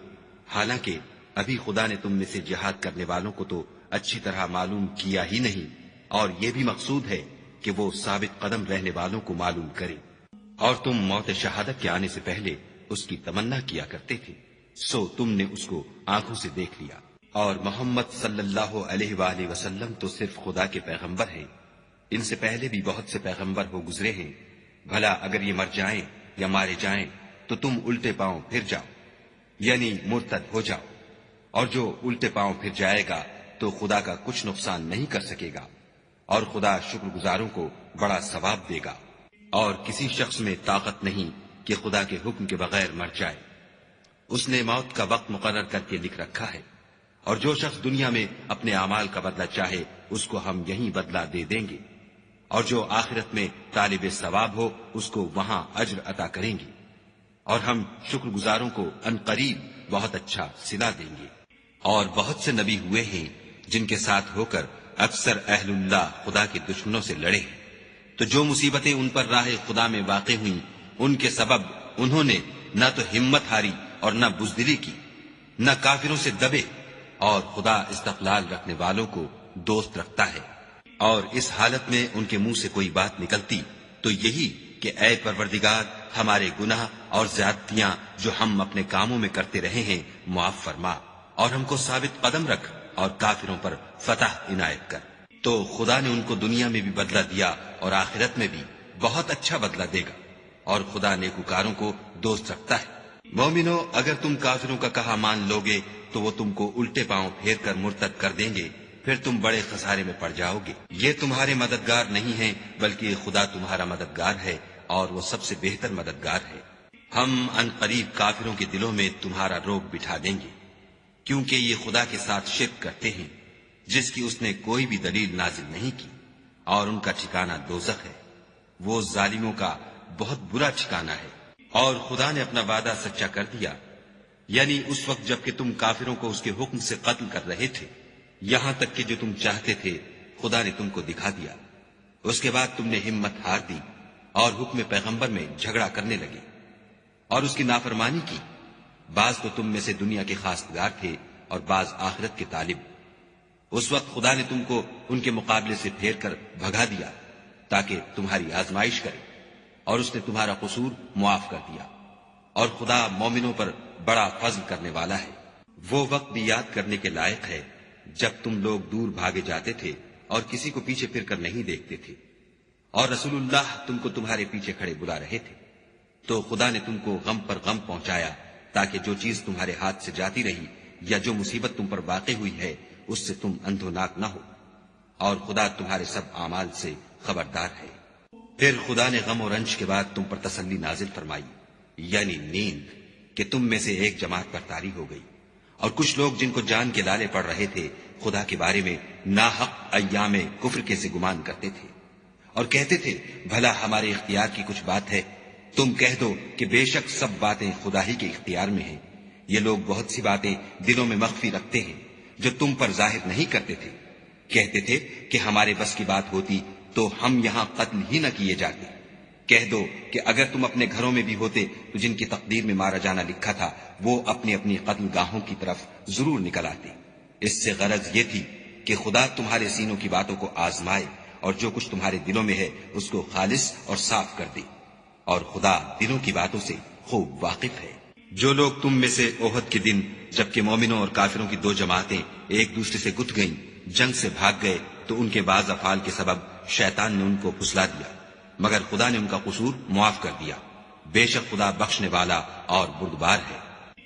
حالانکہ ابھی خدا نے تم میں سے جہاد کرنے والوں کو تو اچھی طرح معلوم کیا ہی نہیں، اور یہ بھی مقصود ہے کہ وہ ثابت قدم رہنے والوں کو معلوم کرے۔ اور تم موت شہادت کے آنے سے پہلے اس کی تمنا کیا کرتے تھے، سو تم نے اس کو آنکھوں سے دیکھ لیا۔ اور محمد صلی اللہ علیہ وآلہ وسلم تو صرف خدا کے پیغمبر ہیں، ان سے پہلے بھی بہت سے پیغمبر ہو گزرے ہیں، بھلا اگر یہ مر جائیں یا مارے جائیں تو تم الٹے پاؤں پھر جاؤ، یعنی مرتد ہو جاؤ، اور جو الٹے پاؤں پھر جائے گا تو خدا کا کچھ نقصان نہیں کر سکے گا، اور خدا شکر گزاروں کو بڑا ثواب دے گا۔ اور کسی شخص میں طاقت نہیں کہ خدا کے حکم کے بغیر مر جائے، اس نے موت کا وقت مقرر کر کے لکھ رکھا ہے، اور جو شخص دنیا میں اپنے اعمال کا بدلہ چاہے اس کو ہم یہیں بدلہ دے دیں گے، اور جو آخرت میں طالب ثواب ہو اس کو وہاں اجر عطا کریں گے، اور ہم شکر گزاروں کو عنقریب بہت اچھا صلہ دیں گے۔ اور بہت سے نبی ہوئے ہیں جن کے ساتھ ہو کر اکثر اہل اللہ خدا کے دشمنوں سے لڑے ہیں، تو جو مصیبتیں ان پر راہ خدا میں واقع ہوئیں ان کے سبب انہوں نے نہ تو ہمت ہاری اور نہ بزدلی کی، نہ کافروں سے دبے، اور خدا استقلال رکھنے والوں کو دوست رکھتا ہے۔ اور اس حالت میں ان کے منہ سے کوئی بات نکلتی تو یہی کہ اے پروردگار، ہمارے گناہ اور زیادتیاں جو ہم اپنے کاموں میں کرتے رہے ہیں معاف فرما، اور ہم کو ثابت قدم رکھ اور کافروں پر فتح عنایت کر۔ تو خدا نے ان کو دنیا میں بھی بدلہ دیا اور آخرت میں بھی بہت اچھا بدلہ دے گا، اور خدا نیکوکاروں کو دوست رکھتا ہے۔ مومنو، اگر تم کافروں کا کہا مان لوگے تو وہ تم کو الٹے پاؤں پھیر کر مرتد کر دیں گے، پھر تم بڑے خسارے میں پڑ جاؤ گے۔ یہ تمہارے مددگار نہیں ہیں بلکہ خدا تمہارا مددگار ہے، اور وہ سب سے بہتر مددگار ہے۔ ہم ان قریب کافروں کے دلوں میں تمہارا روب بٹھا دیں گے، کیونکہ یہ خدا کے ساتھ شرک کرتے ہیں جس کی اس نے کوئی بھی دلیل نازل نہیں کی، اور ان کا ٹھکانہ دوزخ ہے، وہ ظالموں کا بہت برا ٹھکانہ ہے۔ اور خدا نے اپنا وعدہ سچا کر دیا، یعنی اس وقت جب کہ تم کافروں کو اس کے حکم سے قتل کر رہے تھے، یہاں تک کہ جو تم چاہتے تھے خدا نے تم کو دکھا دیا۔ اس کے بعد تم نے ہمت ہار دی اور حکم پیغمبر میں جھگڑا کرنے لگے اور اس کی نافرمانی کی۔ بعض تو تم میں سے دنیا کے خواستگار تھے اور بعض آخرت کے طالب۔ اس وقت خدا نے تم کو ان کے مقابلے سے پھیر کر بھگا دیا تاکہ تمہاری آزمائش کرے، اور اس نے تمہارا قصور معاف کر دیا، اور خدا مومنوں پر بڑا فضل کرنے والا ہے۔ وہ وقت بھی یاد کرنے کے لائق ہے جب تم لوگ دور بھاگے جاتے تھے اور کسی کو پیچھے پھر کر نہیں دیکھتے تھے، اور رسول اللہ تم کو تمہارے پیچھے کھڑے بلا رہے تھے، تو خدا نے تم کو غم پر غم پہنچایا تاکہ جو چیز تمہارے ہاتھ سے جاتی رہی یا جو مصیبت تم پر واقع ہوئی ہے اس سے تم اندھوناک نہ ہو، اور خدا تمہارے سب اعمال سے خبردار ہے۔ پھر خدا نے غم و رنج کے بعد تم پر تسلی نازل فرمائی، یعنی نیند، کہ تم میں سے ایک جماعت پر طاری ہو گئی، اور کچھ لوگ جن کو جان کے لالے پڑ رہے تھے خدا کے بارے میں ناحق ایام کفر کے سے گمان کرتے تھے، اور کہتے تھے بھلا ہمارے اختیار کی کچھ بات ہے؟ تم کہہ دو کہ بے شک سب باتیں خدا ہی کے اختیار میں ہیں۔ یہ لوگ بہت سی باتیں دلوں میں مخفی رکھتے ہیں جو تم پر ظاہر نہیں کرتے تھے۔ کہتے تھے کہ ہمارے بس کی بات ہوتی تو ہم یہاں قتل ہی نہ کیے جاتے، کہہ دو کہ اگر تم اپنے گھروں میں بھی ہوتے تو جن کی تقدیر میں مارا جانا لکھا تھا وہ اپنی اپنی قتل گاہوں کی طرف ضرور نکل آتے۔ اس سے غرض یہ تھی کہ خدا تمہارے سینوں کی باتوں کو آزمائے اور جو کچھ تمہارے دلوں میں ہے اس کو خالص اور صاف کر دے، اور خدا دلوں کی باتوں سے خوب واقف ہے۔ جو لوگ تم میں سے احد کے دن جبکہ مومنوں اور کافروں کی دو جماعتیں ایک دوسرے سے گت گئیں جنگ سے بھاگ گئے تو ان کے بعض افعال کے سبب شیطان نے ان کو پھسلا دیا، مگر خدا نے ان کا قصور معاف کر دیا۔ بے شک خدا بخشنے والا اور بردبار ہے۔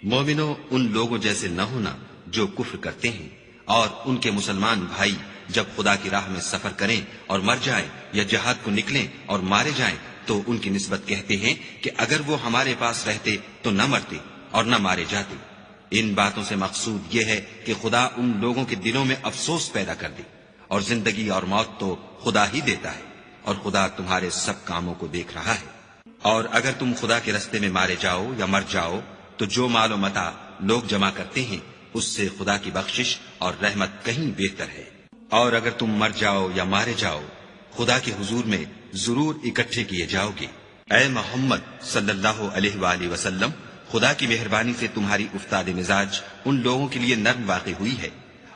مومنوں، ان لوگوں جیسے نہ ہونا جو کفر کرتے ہیں، اور ان کے مسلمان بھائی جب خدا کی راہ میں سفر کریں اور مر جائیں یا جہاد کو نکلیں اور مارے جائیں تو ان کی نسبت کہتے ہیں کہ اگر وہ ہمارے پاس رہتے تو نہ مرتے اور نہ مارے جاتے۔ ان باتوں سے مقصود یہ ہے کہ خدا ان لوگوں کے دلوں میں افسوس پیدا کر دے، اور زندگی اور موت تو خدا ہی دیتا ہے، اور خدا تمہارے سب کاموں کو دیکھ رہا ہے۔ اور اگر تم خدا کے رستے میں مارے جاؤ یا مر جاؤ تو جو مال و متاع لوگ جمع کرتے ہیں اس سے خدا کی بخشش اور رحمت کہیں بہتر ہے۔ اور اگر تم مر جاؤ یا مارے جاؤ خدا کے حضور میں ضرور اکٹھے کیے جاؤ گے۔ اے محمد صلی اللہ علیہ وآلہ وسلم، خدا کی مہربانی سے تمہاری افتاد مزاج ان لوگوں کے لیے نرم واقع ہوئی ہے،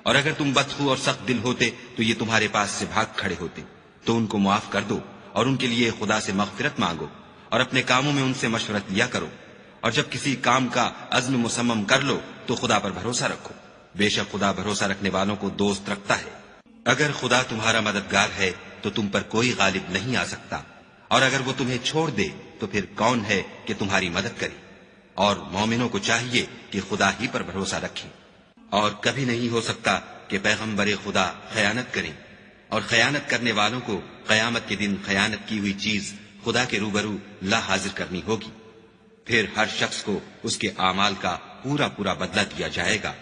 اور اگر تم بدخو اور سخت دل ہوتے تو یہ تمہارے پاس سے بھاگ کھڑے ہوتے، تو ان کو معاف کر دو اور ان کے لیے خدا سے مغفرت مانگو، اور اپنے کاموں میں ان سے مشورت لیا کرو، اور جب کسی کام کا عزم مصمم کر لو تو خدا پر بھروسہ رکھو، بے شک خدا بھروسہ رکھنے والوں کو دوست رکھتا ہے۔ اگر خدا تمہارا مددگار ہے تو تم پر کوئی غالب نہیں آ سکتا، اور اگر وہ تمہیں چھوڑ دے تو پھر کون ہے کہ تمہاری مدد کرے؟ اور مومنوں کو چاہیے کہ خدا ہی پر بھروسہ رکھیں، اور کبھی نہیں ہو سکتا کہ پیغمبر خدا خیانت کریں، اور خیانت کرنے والوں کو قیامت کے دن خیانت کی ہوئی چیز خدا کے روبرو لا حاضر کرنی ہوگی، پھر ہر شخص کو اس کے اعمال کا پورا پورا بدلہ دیا جائے گا،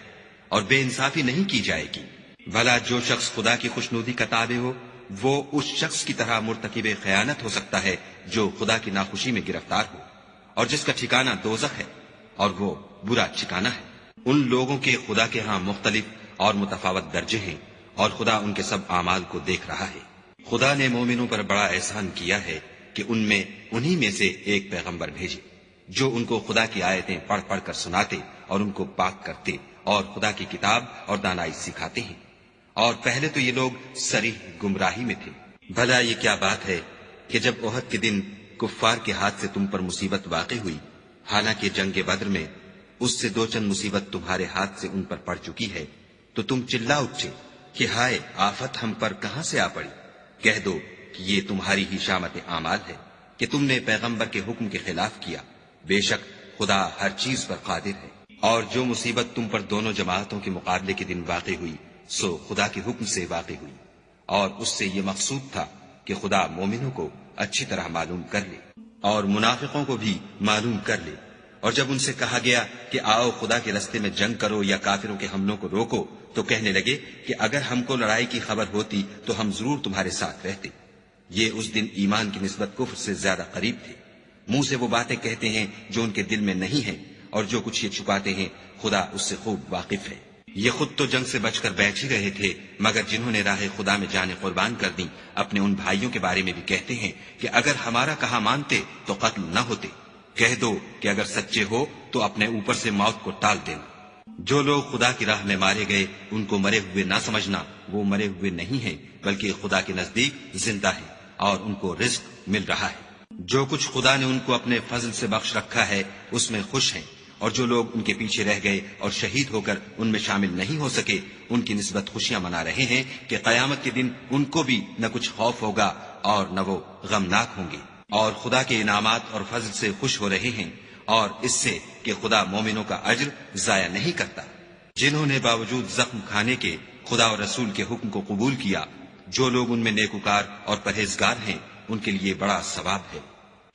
اور بے انصافی نہیں کی جائے گی۔ بھلا جو شخص خدا کی خوشنودی کا تابع ہو وہ اس شخص کی طرح مرتکب خیانت ہو سکتا ہے جو خدا کی ناخوشی میں گرفتار ہو، اور جس کا ٹھکانہ دوزخ ہے، اور وہ برا ٹھکانہ ہے۔ ان لوگوں کے خدا کے ہاں مختلف اور متفاوت درجے ہیں، اور خدا ان کے سب اعمال کو دیکھ رہا ہے۔ خدا نے مومنوں پر بڑا احسان کیا ہے کہ ان میں انہی میں سے ایک پیغمبر بھیجے جو ان کو خدا کی آیتیں پڑھ پڑھ کر سناتے اور ان کو پاک کرتے اور خدا کی کتاب اور دانائی سکھاتے ہیں، اور پہلے تو یہ لوگ صریح گمراہی میں تھے۔ بھلا یہ کیا بات ہے کہ جب احد کے دن کفار کے ہاتھ سے تم پر مصیبت واقع ہوئی، حالانکہ جنگ بدر میں اس سے دو چند مصیبت تمہارے ہاتھ سے ان پر پڑ چکی ہے، تو تم چلا اٹھے کہ ہائے آفت ہم پر کہاں سے آ پڑی؟ کہہ دو کہ یہ تمہاری ہی شامت اعمال ہے کہ تم نے پیغمبر کے حکم کے خلاف کیا، بے شک خدا ہر چیز پر قادر ہے۔ اور جو مصیبت تم پر دونوں جماعتوں کے مقابلے کے دن واقع ہوئی سو خدا کے حکم سے واقع ہوئی، اور اس سے یہ مقصود تھا کہ خدا مومنوں کو اچھی طرح معلوم کر لے اور منافقوں کو بھی معلوم کر لے۔ اور جب ان سے کہا گیا کہ آؤ خدا کے رستے میں جنگ کرو یا کافروں کے حملوں کو روکو تو کہنے لگے کہ اگر ہم کو لڑائی کی خبر ہوتی تو ہم ضرور تمہارے ساتھ رہتے۔ یہ اس دن ایمان کی نسبت کفر سے زیادہ قریب تھے۔ منہ سے وہ باتیں کہتے ہیں جو ان کے دل میں نہیں ہیں، اور جو کچھ یہ چھپاتے ہیں خدا اس سے خوب واقف ہے۔ یہ خود تو جنگ سے بچ کر بیٹھ ہی رہے تھے، مگر جنہوں نے راہ خدا میں جانیں قربان کر دیں اپنے ان بھائیوں کے بارے میں بھی کہتے ہیں کہ اگر ہمارا کہا مانتے تو قتل نہ ہوتے۔ کہہ دو کہ اگر سچے ہو تو اپنے اوپر سے موت کو ٹال دینا۔ جو لوگ خدا کی راہ میں مارے گئے ان کو مرے ہوئے نہ سمجھنا، وہ مرے ہوئے نہیں ہیں بلکہ خدا کے نزدیک زندہ ہیں اور ان کو رزق مل رہا ہے۔ جو کچھ خدا نے ان کو اپنے فضل سے بخش رکھا ہے اس میں خوش ہیں، اور جو لوگ ان کے پیچھے رہ گئے اور شہید ہو کر ان میں شامل نہیں ہو سکے ان کی نسبت خوشیاں منا رہے ہیں کہ قیامت کے دن ان کو بھی نہ کچھ خوف ہوگا اور نہ وہ غمناک ہوں گے، اور خدا کے انعامات اور فضل سے خوش ہو رہے ہیں، اور اس سے کہ خدا مومنوں کا اجر ضائع نہیں کرتا۔ جنہوں نے باوجود زخم کھانے کے خدا اور رسول کے حکم کو قبول کیا، جو لوگ ان میں نیکوکار اور پرہیزگار ہیں ان کے لیے بڑا ثواب ہے۔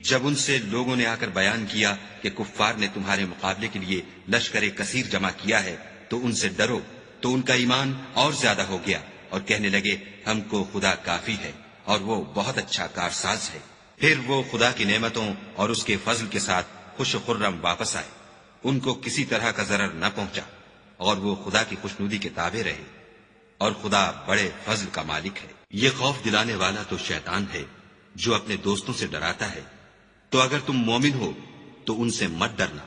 جب ان سے لوگوں نے آ کر بیان کیا کہ کفار نے تمہارے مقابلے کے لیے لشکر کثیر جمع کیا ہے تو ان سے ڈرو، تو ان کا ایمان اور زیادہ ہو گیا اور کہنے لگے ہم کو خدا کافی ہے اور وہ بہت اچھا کارساز ہے۔ پھر وہ خدا کی نعمتوں اور اس کے فضل کے ساتھ خوش و خرم واپس آئے، ان کو کسی طرح کا ضرر نہ پہنچا، اور وہ خدا کی خوشنودی کے تابع رہے، اور خدا بڑے فضل کا مالک ہے۔ یہ خوف دلانے والا تو شیطان ہے جو اپنے دوستوں سے ڈراتا ہے تو اگر تم مومن ہو تو ان سے مت ڈرنا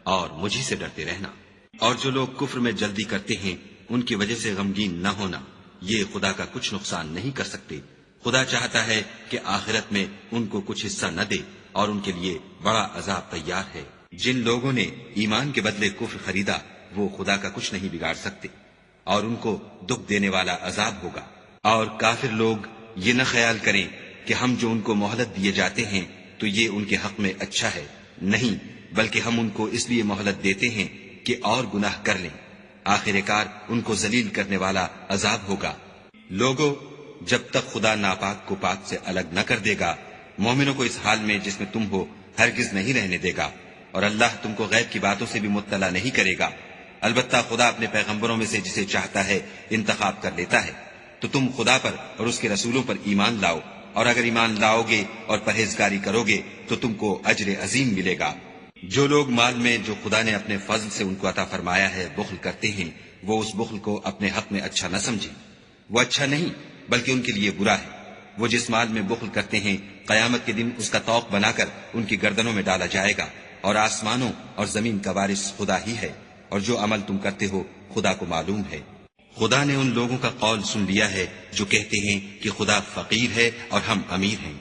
اور مجھے سے ڈرتے رہنا، اور جو لوگ کفر میں جلدی کرتے ہیں ان کی وجہ سے غمگین نہ ہونا، یہ خدا کا کچھ نقصان نہیں کر سکتے۔ خدا چاہتا ہے کہ آخرت میں ان کو کچھ حصہ نہ دے اور ان کے لیے بڑا عذاب تیار ہے۔ جن لوگوں نے ایمان کے بدلے کفر خریدا وہ خدا کا کچھ نہیں بگاڑ سکتے، اور ان کو دکھ دینے والا عذاب ہوگا۔ اور کافر لوگ یہ نہ خیال کریں کہ ہم جو ان کو مہلت دیے جاتے ہیں تو یہ ان کے حق میں اچھا ہے، نہیں، بلکہ ہم ان کو اس لیے مہلت دیتے ہیں کہ اور گناہ کر لیں، آخر کار ان کو ذلیل کرنے والا عذاب ہوگا۔ لوگوں، جب تک خدا ناپاک کو پاک سے الگ نہ کر دے گا، مومنوں کو اس حال میں جس میں تم ہو ہرگز نہیں رہنے دے گا، اور اللہ تم کو غیب کی باتوں سے بھی مطلع نہیں کرے گا۔ البتہ خدا اپنے پیغمبروں میں سے جسے چاہتا ہے انتخاب کر لیتا ہے۔ تو تم خدا پر اور اس کے رسولوں پر ایمان لاؤ، اور اگر ایمان لاؤ گے اور پرہیزگاری کرو گے تو تم کو اجر عظیم ملے گا۔ جو لوگ مال میں جو خدا نے اپنے فضل سے ان کو عطا فرمایا ہے بخل کرتے ہیں، وہ اس بخل کو اپنے حق میں اچھا نہ سمجھیں، وہ اچھا نہیں بلکہ ان کے لیے برا ہے۔ وہ جس مال میں بخل کرتے ہیں قیامت کے دن اس کا طوق بنا کر ان کی گردنوں میں ڈالا جائے گا، اور آسمانوں اور زمین کا وارث خدا ہی ہے، اور جو عمل تم کرتے ہو خدا کو معلوم ہے۔ خدا نے ان لوگوں کا قول سن لیا ہے جو کہتے ہیں کہ خدا فقیر ہے اور ہم امیر ہیں۔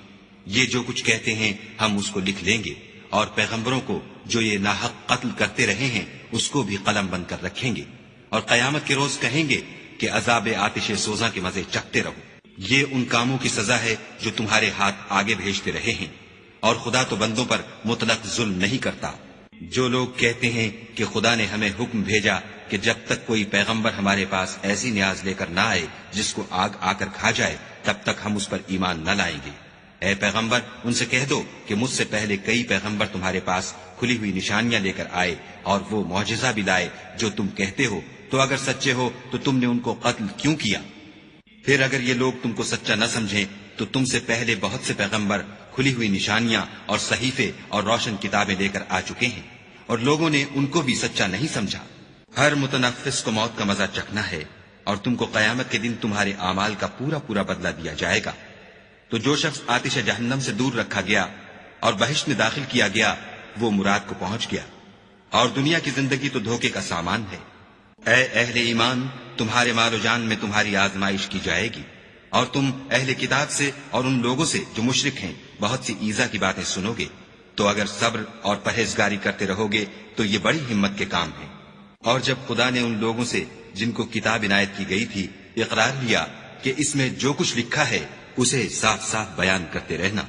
یہ جو کچھ کہتے ہیں ہم اس کو لکھ لیں گے، اور پیغمبروں کو جو یہ ناحق قتل کرتے رہے ہیں اس کو بھی قلم بند کر رکھیں گے، اور قیامت کے روز کہیں گے کہ عذاب آتش سوزاں کے مزے چکھتے رہو۔ یہ ان کاموں کی سزا ہے جو تمہارے ہاتھ آگے بھیجتے رہے ہیں، اور خدا تو بندوں پر مطلق ظلم نہیں کرتا۔ جو لوگ کہتے ہیں کہ خدا نے ہمیں حکم بھیجا کہ جب تک کوئی پیغمبر ہمارے پاس ایسی نیاز لے کر نہ آئے جس کو آگ آ کر کھا جائے تب تک ہم اس پر ایمان نہ لائیں گے، اے پیغمبر ان سے کہہ دو کہ مجھ سے پہلے کئی پیغمبر تمہارے پاس کھلی ہوئی نشانیاں لے کر آئے اور وہ معجزہ بھی لائے جو تم کہتے ہو، تو اگر سچے ہو تو تم نے ان کو قتل کیوں کیا؟ پھر اگر یہ لوگ تم کو سچا نہ سمجھیں تو تم سے پہلے بہت سے پیغمبر کھلی ہوئی نشانیاں اور صحیفے اور روشن کتابیں لے کر آ چکے ہیں، اور لوگوں نے ان کو بھی سچا نہیں سمجھا۔ ہر متنفس کو موت کا مزہ چکھنا ہے، اور تم کو قیامت کے دن تمہارے اعمال کا پورا پورا بدلہ دیا جائے گا۔ تو جو شخص آتش جہنم سے دور رکھا گیا اور بہشت میں داخل کیا گیا وہ مراد کو پہنچ گیا، اور دنیا کی زندگی تو دھوکے کا سامان ہے۔ اے اہل ایمان، تمہارے مال و جان میں تمہاری آزمائش کی جائے گی، اور تم اہل کتاب سے اور ان لوگوں سے جو مشرک ہیں بہت سی ایذا کی باتیں سنو گے، تو اگر صبر اور پرہیزگاری کرتے رہو گے تو یہ بڑی ہمت کے کام ہیں۔ اور جب خدا نے ان لوگوں سے جن کو کتاب عنایت کی گئی تھی اقرار لیا کہ اس میں جو کچھ لکھا ہے اسے صاف صاف بیان کرتے رہنا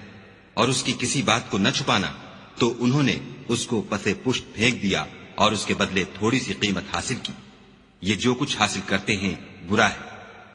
اور اس کی کسی بات کو نہ چھپانا، تو انہوں نے اس کو پس پشت پھینک دیا اور اس کے بدلے تھوڑی سی قیمت حاصل کی۔ یہ جو کچھ حاصل کرتے ہیں برا ہے۔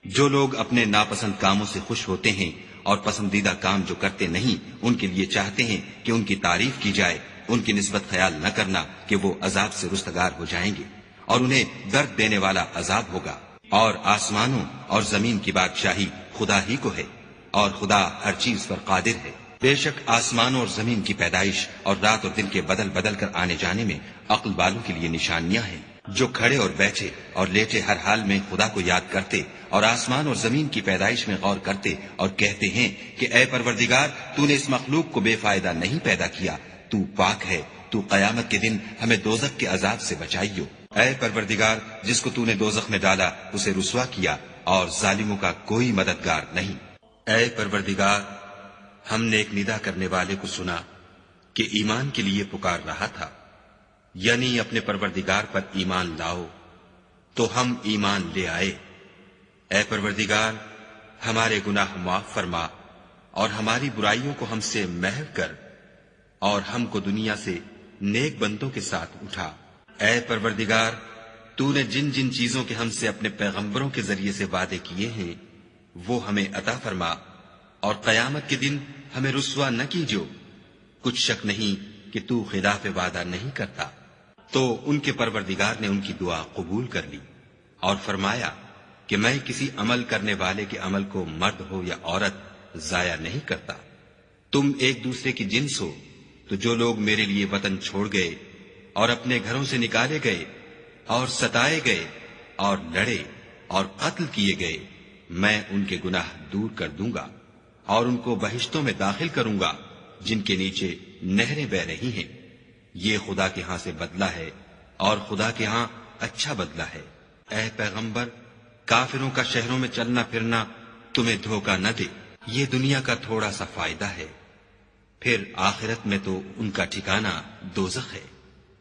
جو لوگ اپنے ناپسند کاموں سے خوش ہوتے ہیں اور پسندیدہ کام جو کرتے نہیں ان کے لیے چاہتے ہیں کہ ان کی تعریف کی جائے، ان کی نسبت خیال نہ کرنا کہ وہ عذاب سے رستگار ہو جائیں گے اور انہیں درد دینے والا عذاب ہوگا۔ اور آسمانوں اور زمین کی بادشاہی خدا ہی کو ہے، اور خدا ہر چیز پر قادر ہے۔ بے شک آسمانوں اور زمین کی پیدائش اور رات اور دن کے بدل بدل کر آنے جانے میں عقل والوں کے لیے نشانیاں ہیں۔ جو کھڑے اور بیٹھے اور لیٹے ہر حال میں خدا کو یاد کرتے اور آسمان اور زمین کی پیدائش میں غور کرتے اور کہتے ہیں کہ اے پروردگار، تو نے اس مخلوق کو بے فائدہ نہیں پیدا کیا، تو پاک ہے، تو قیامت کے دن ہمیں دوزخ کے عذاب سے بچائیو۔ اے پروردگار، جس کو تو نے دوزخ میں ڈالا اسے رسوا کیا، اور ظالموں کا کوئی مددگار نہیں۔ اے پروردگار، ہم نے ایک ندا کرنے والے کو سنا کہ ایمان کے لیے پکار رہا تھا، یعنی اپنے پروردگار پر ایمان لاؤ، تو ہم ایمان لے آئے۔ اے پروردگار، ہمارے گناہ معاف فرما اور ہماری برائیوں کو ہم سے محو کر، اور ہم کو دنیا سے نیک بندوں کے ساتھ اٹھا۔ اے پروردگار، تو نے جن جن چیزوں کے ہم سے اپنے پیغمبروں کے ذریعے سے وعدے کیے ہیں وہ ہمیں عطا فرما، اور قیامت کے دن ہمیں رسوا نہ کیجو۔ کچھ شک نہیں کہ تو خلاف وعدہ نہیں کرتا۔ تو ان کے پروردگار نے ان کی دعا قبول کر لی اور فرمایا کہ میں کسی عمل کرنے والے کے عمل کو مرد ہو یا عورت ضائع نہیں کرتا۔ تم ایک دوسرے کی جنس ہو، تو جو لوگ میرے لیے وطن چھوڑ گئے اور اپنے گھروں سے نکالے گئے اور ستائے گئے اور لڑے اور قتل کیے گئے، میں ان کے گناہ دور کر دوں گا اور ان کو بہشتوں میں داخل کروں گا، جن کے نیچے نہریں بہ رہی ہیں، یہ خدا کے ہاں سے بدلہ ہے اور خدا کے ہاں اچھا بدلہ ہے۔ اے پیغمبر، کافروں کا شہروں میں چلنا پھرنا تمہیں دھوکہ نہ دے، یہ دنیا کا تھوڑا سا فائدہ ہے، پھر آخرت میں تو ان کا ٹھکانہ دوزخ ہے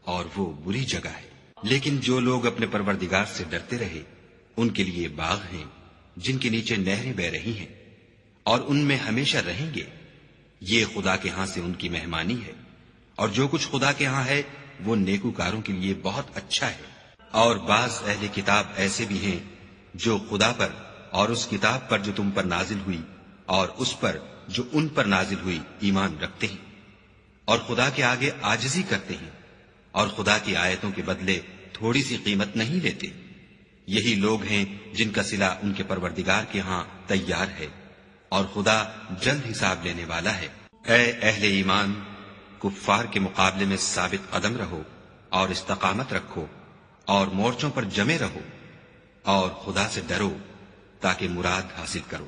اور وہ بری جگہ ہے۔ لیکن جو لوگ اپنے پروردگار سے ڈرتے رہے ان کے لیے باغ ہیں جن کے نیچے نہریں بہ رہی ہیں اور ان میں ہمیشہ رہیں گے، یہ خدا کے ہاں سے ان کی مہمانی ہے، اور جو کچھ خدا کے ہاں ہے وہ نیکوکاروں کے لیے بہت اچھا ہے۔ اور بعض اہل کتاب ایسے بھی ہیں جو خدا پر اور اس کتاب پر جو تم پر نازل ہوئی اور اس پر جو ان پر نازل ہوئی ایمان رکھتے ہیں، اور خدا کے آگے عاجزی کرتے ہیں اور خدا کی آیتوں کے بدلے تھوڑی سی قیمت نہیں لیتے۔ یہی لوگ ہیں جن کا صلہ ان کے پروردگار کے ہاں تیار ہے، اور خدا جلد حساب لینے والا ہے۔ اے اہل ایمان، کفار کے مقابلے میں ثابت قدم رہو اور استقامت رکھو اور مورچوں پر جمے رہو، اور خدا سے ڈرو تاکہ مراد حاصل کرو۔